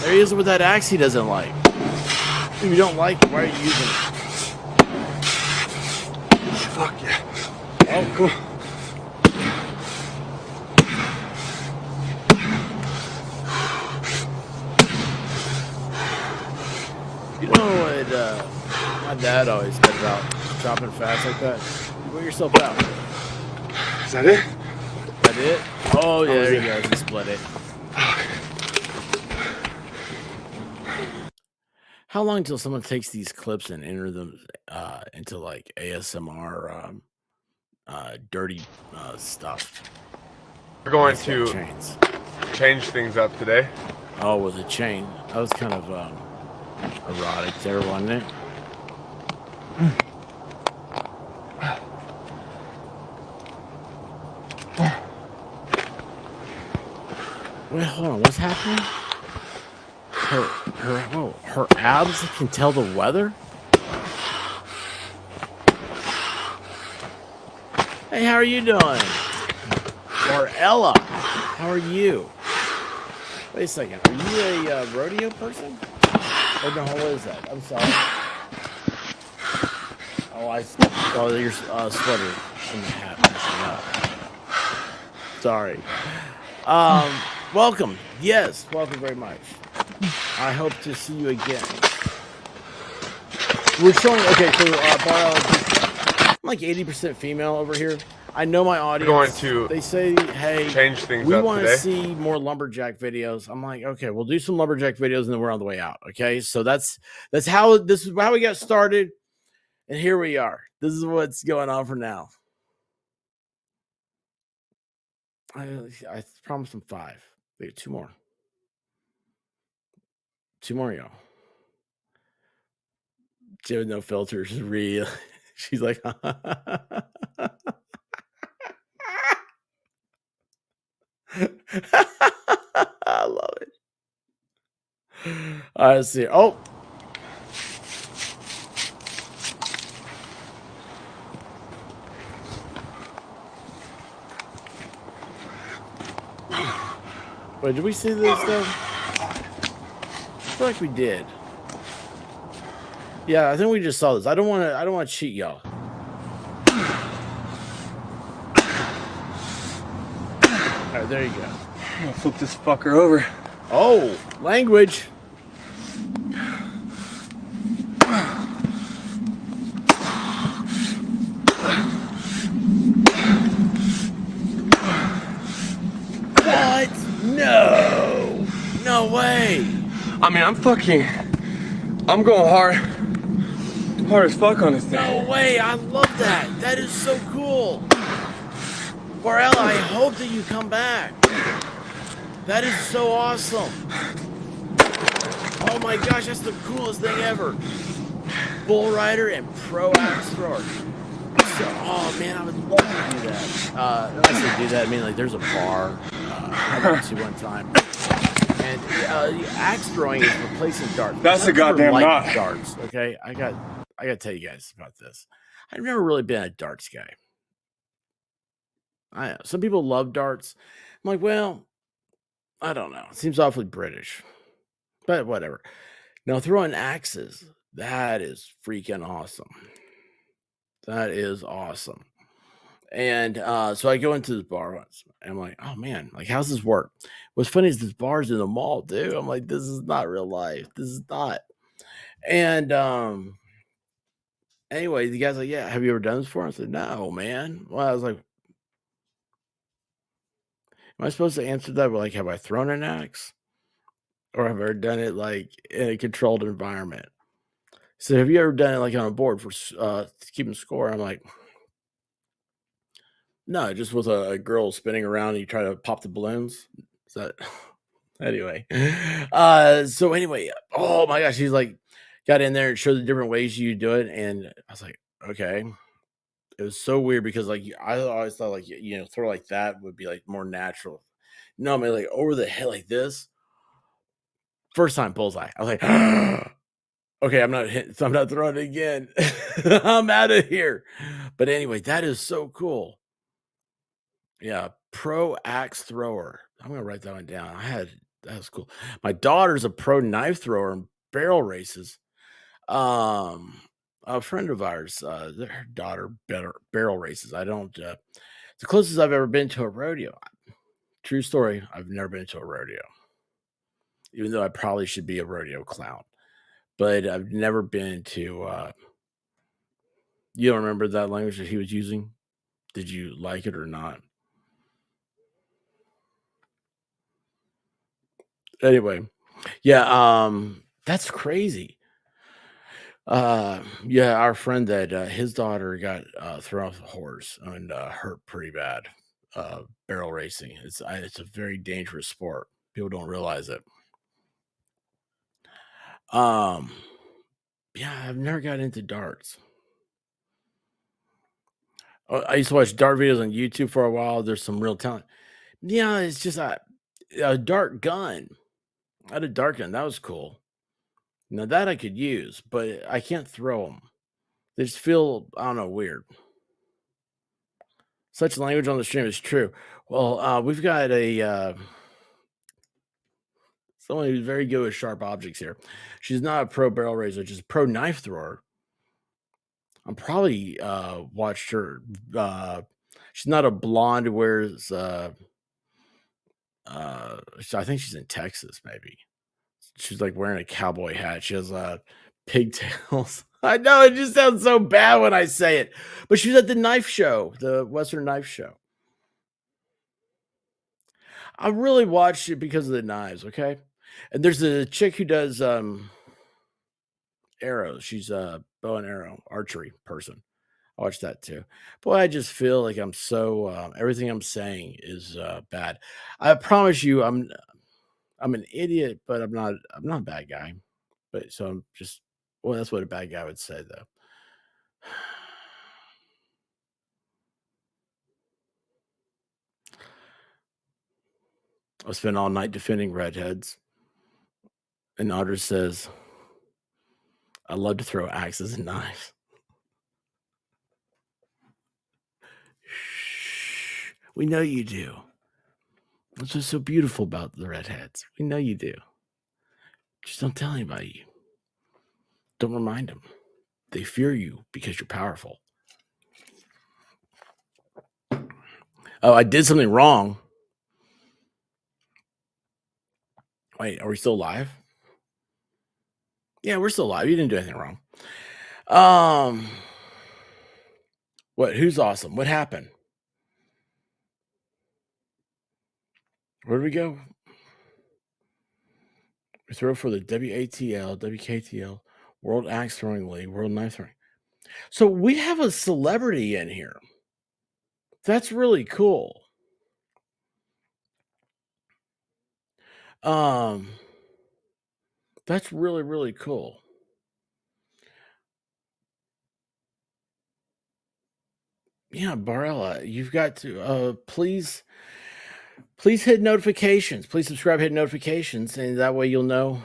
There he is with that axe he doesn't like. If you don't like it, why are you using it? Fuck yeah. Oh, Cool. You know what my dad always said about chopping fast like that? You wear yourself out. Is that it? That it? Oh, yeah, was there he it. goes. He split it. How long until someone takes these clips and enter them into like ASMR dirty stuff? We're going He's got to chains. change things up today. Oh, with a chain. That was kind of erotic there, wasn't it? Wait, hold on. What's happening? Her abs can tell the weather? Hey, how are you doing? Or Ella, how are you? Wait a second. Are you a rodeo person? Or no, what is that? I'm sorry. Oh, I saw your sweater in the hat. Sorry. Welcome. Yes, welcome very much. I hope to see you again. We're showing. Okay, so I'm like 80% female over here. I know my audience. They say, "Hey, change things we up want to today. see more lumberjack videos." I'm like, "Okay, we'll do some lumberjack videos, and then we're on the way out." Okay, so that's how this is how we got started, and here we are. This is what's going on for now. I promised them 5. They get 2 more. 2 more, y'all. She with no filters is real. She's like, I love it. All right, let's see. Oh, wait, did we see this though? I feel like we did. Yeah, I think we just saw this. I don't want to cheat y'all. All right, there you go. I'm gonna flip this fucker over. Oh, language. What? No. No way. I mean, I'm going hard as fuck on this thing. No way. I love that. That is so cool. Barella, I hope that you come back. That is so awesome. Oh my gosh, that's the coolest thing ever. Bull rider and pro axe thrower. So, oh man, I would love to do that. When I say do that, I mean like there's a bar. I went to one time. And axe throwing is replacing darts. That's a goddamn knot. Darts, okay? I got to tell you guys about this. I've never really been a darts guy. I know some people love darts. I'm like, well, I don't know. It seems awfully British, but whatever. Now throwing axes, that is freaking awesome. That is awesome. And so I go into this bar once, and I'm like, oh man, like how's this work? What's funny is this bar's in the mall, dude. I'm like, this is not real life. This is not. And anyway, the guy's like, yeah, have you ever done this before? I said, no, man. Well, I was like, am I supposed to answer that with like, have I thrown an axe? Or have I ever done it like in a controlled environment? So have you ever done it like on a board for keeping score? I'm like, no, just with a girl spinning around and you try to pop the balloons. Is that anyway? So anyway, oh my gosh, he's like got in there and showed the different ways you do it, and I was like, okay. It was so weird because like I always thought like throw like that would be like more natural. No, I mean like over the head like this. First time bullseye. I was like, okay, I'm not throwing it again. I'm out of here. But anyway, that is so cool. Yeah, Pro axe thrower. I'm gonna write that one down. That was cool. My daughter's a pro knife thrower in barrel races. A friend of ours, her daughter barrel races. I don't. The closest I've ever been to a rodeo. True story. I've never been to a rodeo, even though I probably should be a rodeo clown. But I've never been to. You don't remember that language that he was using? Did you like it or not? Anyway, yeah. That's crazy. Yeah, our friend that his daughter got thrown off the horse and hurt pretty bad. Barrel racing. It's a very dangerous sport. People don't realize it. Um, yeah, I've never got into darts. I used to watch dart videos on YouTube for a while. There's some real talent. Yeah, it's just a dart gun. I had a dart gun. That was cool. Now that I could use, but I can't throw them. They just feel, I don't know, weird. Such language on the stream is true. Well, we've got someone who's very good with sharp objects here. She's not a pro barrel raiser, just a pro knife thrower. I'm probably watched her. She's not a blonde who wears. I think she's in Texas. Maybe she's like wearing a cowboy hat. She has pigtails. I know it just sounds so bad when I say it, but she was at the knife show, the Western Knife Show. I really watched it because of the knives. Okay, and there's a chick who does arrows. She's a bow and arrow archery person. I watched that too. Boy, I just feel like I'm so everything I'm saying is bad. I promise you, I'm an idiot, but I'm not a bad guy. But so I'm just well, that's what a bad guy would say though. I spent all night defending redheads. And Otter says, I love to throw axes and knives. Shh. We know you do. That's what's so beautiful about the redheads. We know you do. Just don't tell anybody. Don't remind them. They fear you because you're powerful. Oh, I did something wrong. Wait, are we still live? Yeah, we're still live. You didn't do anything wrong. What? Who's awesome? What happened? Where do we go? We throw for the WATL, WKTL, World Axe Throwing League, World Knife Throwing. So we have a celebrity in here. That's really cool. That's really, really cool. Yeah, Barella, you've got to please hit notifications. Please subscribe, hit notifications, and that way you'll know.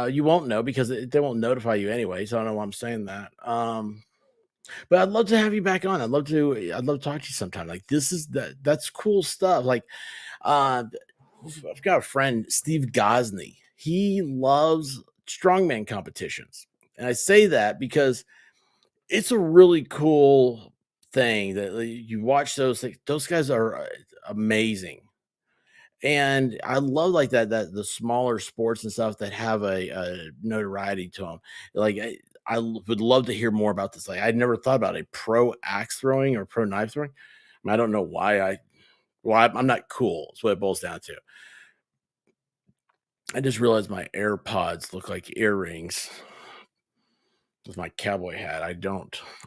You won't know because they won't notify you anyway. So I don't know why I'm saying that. But I'd love to have you back on. I'd love to talk to you sometime. Like that's cool stuff. Like I've got a friend, Steve Gosney. He loves strongman competitions. And I say that because it's a really cool thing that you watch those things. Those guys are amazing. And I love like that the smaller sports and stuff that have a notoriety to them. Like would love to hear more about this. Like I'd never thought about a pro axe throwing or pro knife throwing. I don't know why I'm not cool. That's what it boils down to. I just realized my AirPods look like earrings with my cowboy hat. I'm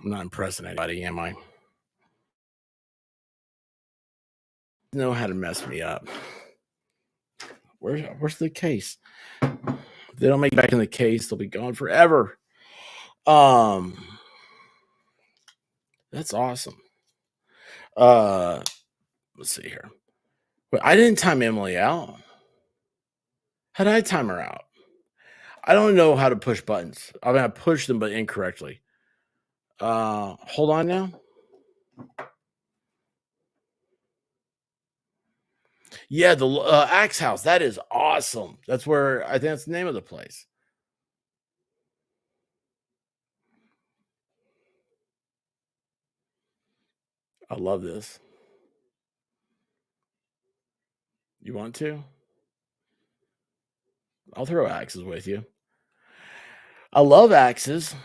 not impressing anybody, am I? Know how to mess me up. Where's the case? If they don't make it back in the case, they'll be gone forever. That's awesome. Let's see here. But I didn't time Emily out. How did I time her out? I don't know how to push buttons. I mean, I pushed them, but incorrectly. Hold on now. Yeah, the Axe House. That is awesome. That's where I think that's the name of the place. I love this. You want to? I'll throw axes with you. I love axes,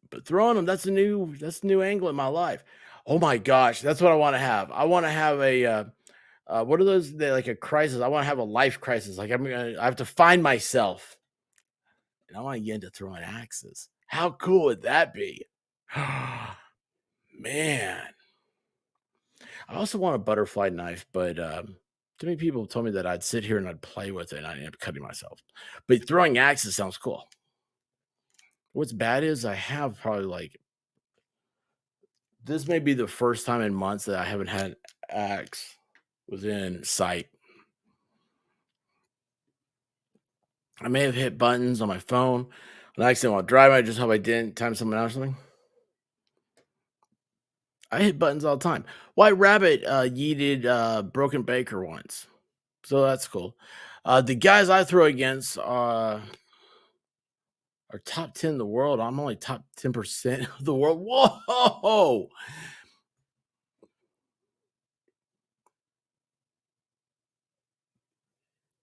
but throwing them, that's a new angle in my life. Oh my gosh, that's what I want to have. I want to have a what are those? They like a crisis. I want to have a life crisis. Like I have to find myself, and I want to get into throwing axes. How cool would that be? Man, I also want a butterfly knife, but too many people told me that I'd sit here and I'd play with it, and I'd end up cutting myself. But throwing axes sounds cool. What's bad is I have probably like this may be the first time in months that I haven't had an axe within sight. I may have hit buttons on my phone on accident while driving. I just hope I didn't time someone else or something. I hit buttons all the time. White Rabbit yeeted Broken Baker once, so that's cool. The guys I throw against are top 10 in the world. I'm only top 10% of the world. Whoa!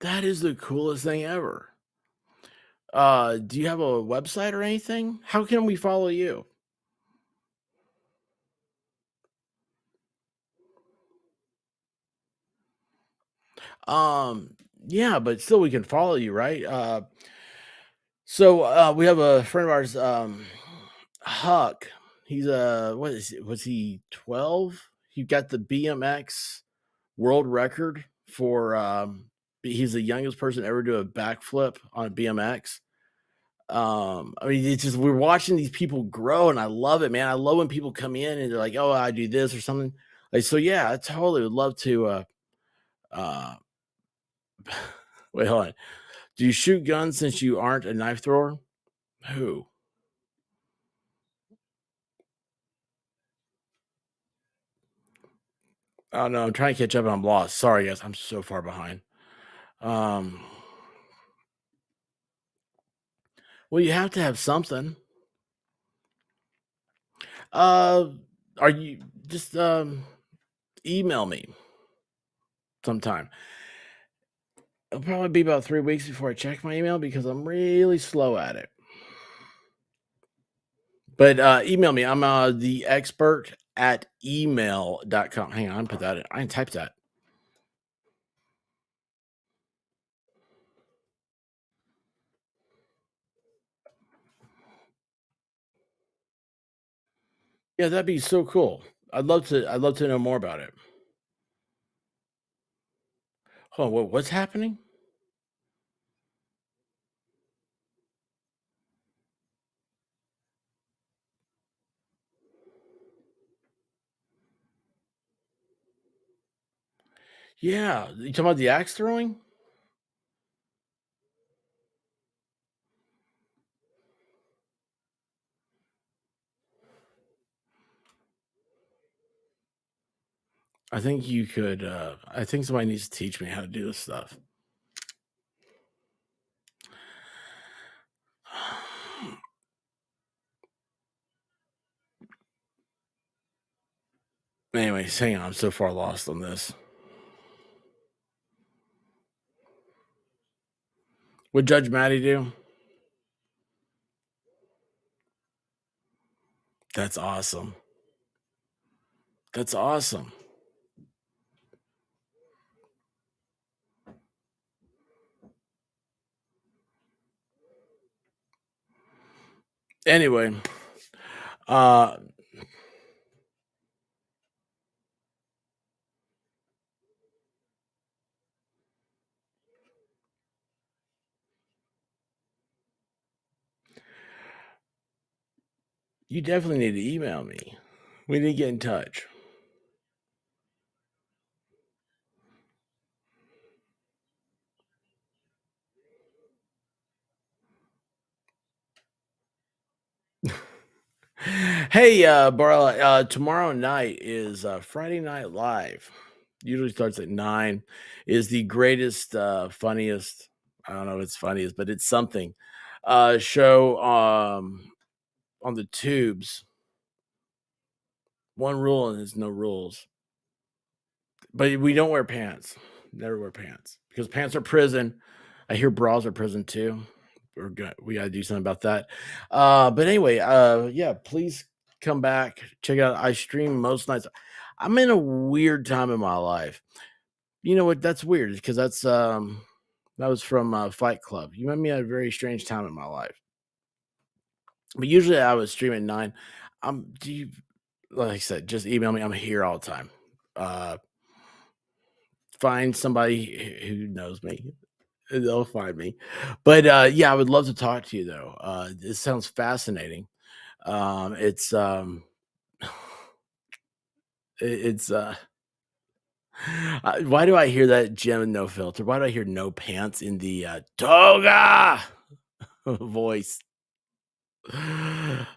That is the coolest thing ever. Do you have a website or anything? How can we follow you? Um, yeah, but still we can follow you, right? So we have a friend of ours, Huck. He's what is it? Was he 12? He got the BMX world record for he's the youngest person ever to do a backflip on a BMX. I mean, it's just we're watching these people grow, and I love it, man. I love when people come in and they're like, "Oh, I do this or something." Like, so yeah, I totally would love to. Uh, wait, hold on. Do you shoot guns since you aren't a knife thrower? Who? Oh no, I'm trying to catch up and I'm lost. Sorry, guys, I'm so far behind. Um, well, you have to have something. Uh, are you just email me sometime? It'll probably be about 3 weeks before I check my email because I'm really slow at it. But email me. I'm the expert at email.com. Hang on, put that in. I can type that. Yeah, that'd be so cool. I'd love to know more about it. Hold on, what's happening? Yeah, you talking about the axe throwing? I think you could. I think somebody needs to teach me how to do this stuff. Anyways, hang on. I'm so far lost on this. What Judge Maddie do? That's awesome. That's awesome. Anyway, uh, you definitely need to email me. We need to get in touch. Hey, Barla, tomorrow night is Friday Night Live. Usually starts at 9. Is the greatest, funniest, I don't know if it's funniest, but it's something, show on the tubes. One rule and there's no rules. But we don't wear pants. Never wear pants because pants are prison. I hear bras are prison too. We gotta do something about that. But anyway, yeah, please come back. Check out. I stream most nights. I'm in a weird time in my life. You know what? That's weird because that was from Fight Club. You made me at a very strange time in my life. But usually I would stream at 9. Do you like I said, just email me. I'm here all the time. Find somebody who knows me. They'll find me. But yeah, I would love to talk to you though. This sounds fascinating. It's it's why do I hear that Jim and no filter? Why do I hear no pants in the toga voice?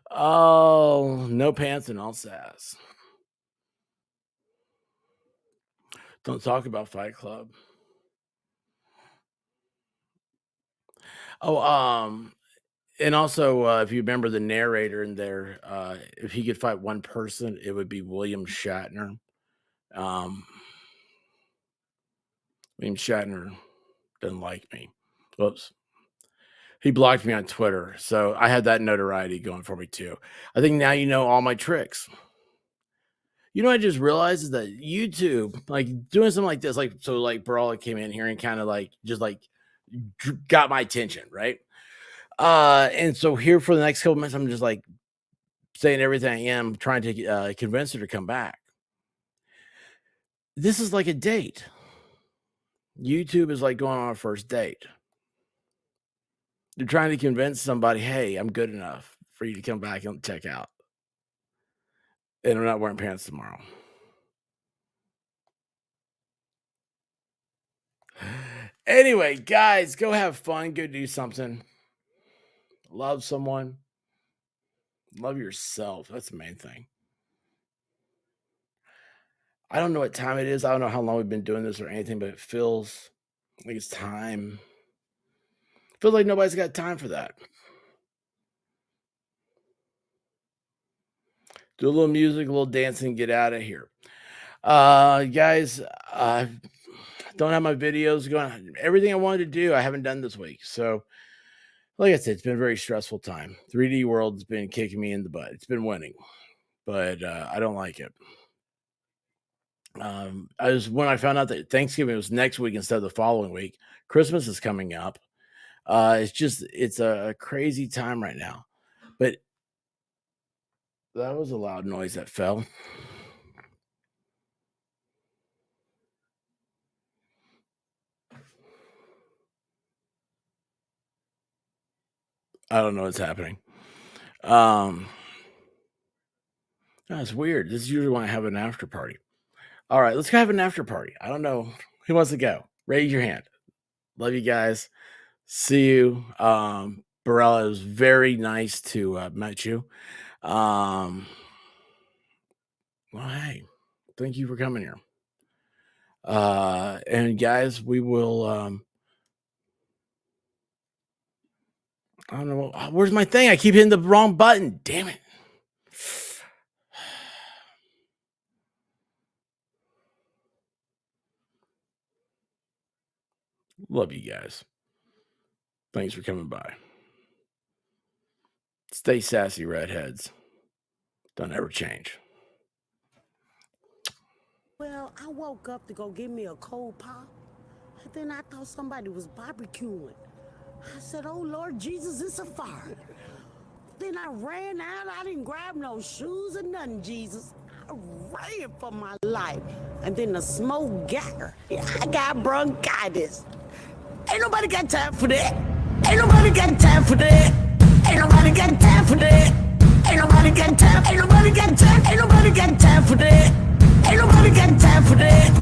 Oh, no pants and all sass. Don't talk about Fight Club. Oh, and also, if you remember the narrator in there, if he could fight one person, it would be William Shatner. Um, William Shatner doesn't like me. Whoops. He blocked me on Twitter, so I had that notoriety going for me too. I think now you know all my tricks. You know, I just realized is that YouTube, like doing something like this, like so, like Brawler came in here and kind of like just like got my attention, right? And so here for the next couple minutes, I'm just like saying everything I am, trying to convince her to come back. This is like a date. YouTube is like going on a first date. You're trying to convince somebody, hey, I'm good enough for you to come back and check out. And I'm not wearing pants tomorrow. Anyway, guys, go have fun. Go do something. Love someone. Love yourself. That's the main thing. I don't know what time it is. I don't know how long we've been doing this or anything, but it feels like it's time. Feels like nobody's got time for that. Do a little music, a little dancing, get out of here. Guys, don't have my videos going. Everything I wanted to do, I haven't done this week. So, like I said, it's been a very stressful time. 3D World's been kicking me in the butt. It's been winning, but I don't like it. When I found out that Thanksgiving was next week instead of the following week. Christmas is coming up. It's a crazy time right now. But that was a loud noise that fell. I don't know what's happening. That's weird. This is usually when I have an after party. All right, let's go have an after party. I don't know who wants to go. Raise your hand. Love you guys. See you. Barella, it was very nice to meet you. Well, hey, thank you for coming here. And guys, we will. I don't know. Where's my thing? I keep hitting the wrong button. Damn it. Love you guys. Thanks for coming by. Stay sassy, redheads. Don't ever change. Well, I woke up to go get me a cold pop, and then I thought somebody was barbecuing. I said, oh, Lord Jesus, it's a fire. Then I ran out. I didn't grab no shoes or nothing, Jesus. I ran for my life. And then the smoke got her. I got bronchitis. Ain't nobody got time for that. Ain't nobody got time for that. Ain't nobody got time for that. Ain't nobody got time. Ain't nobody got time. Ain't nobody got time for that. Ain't nobody got time for that.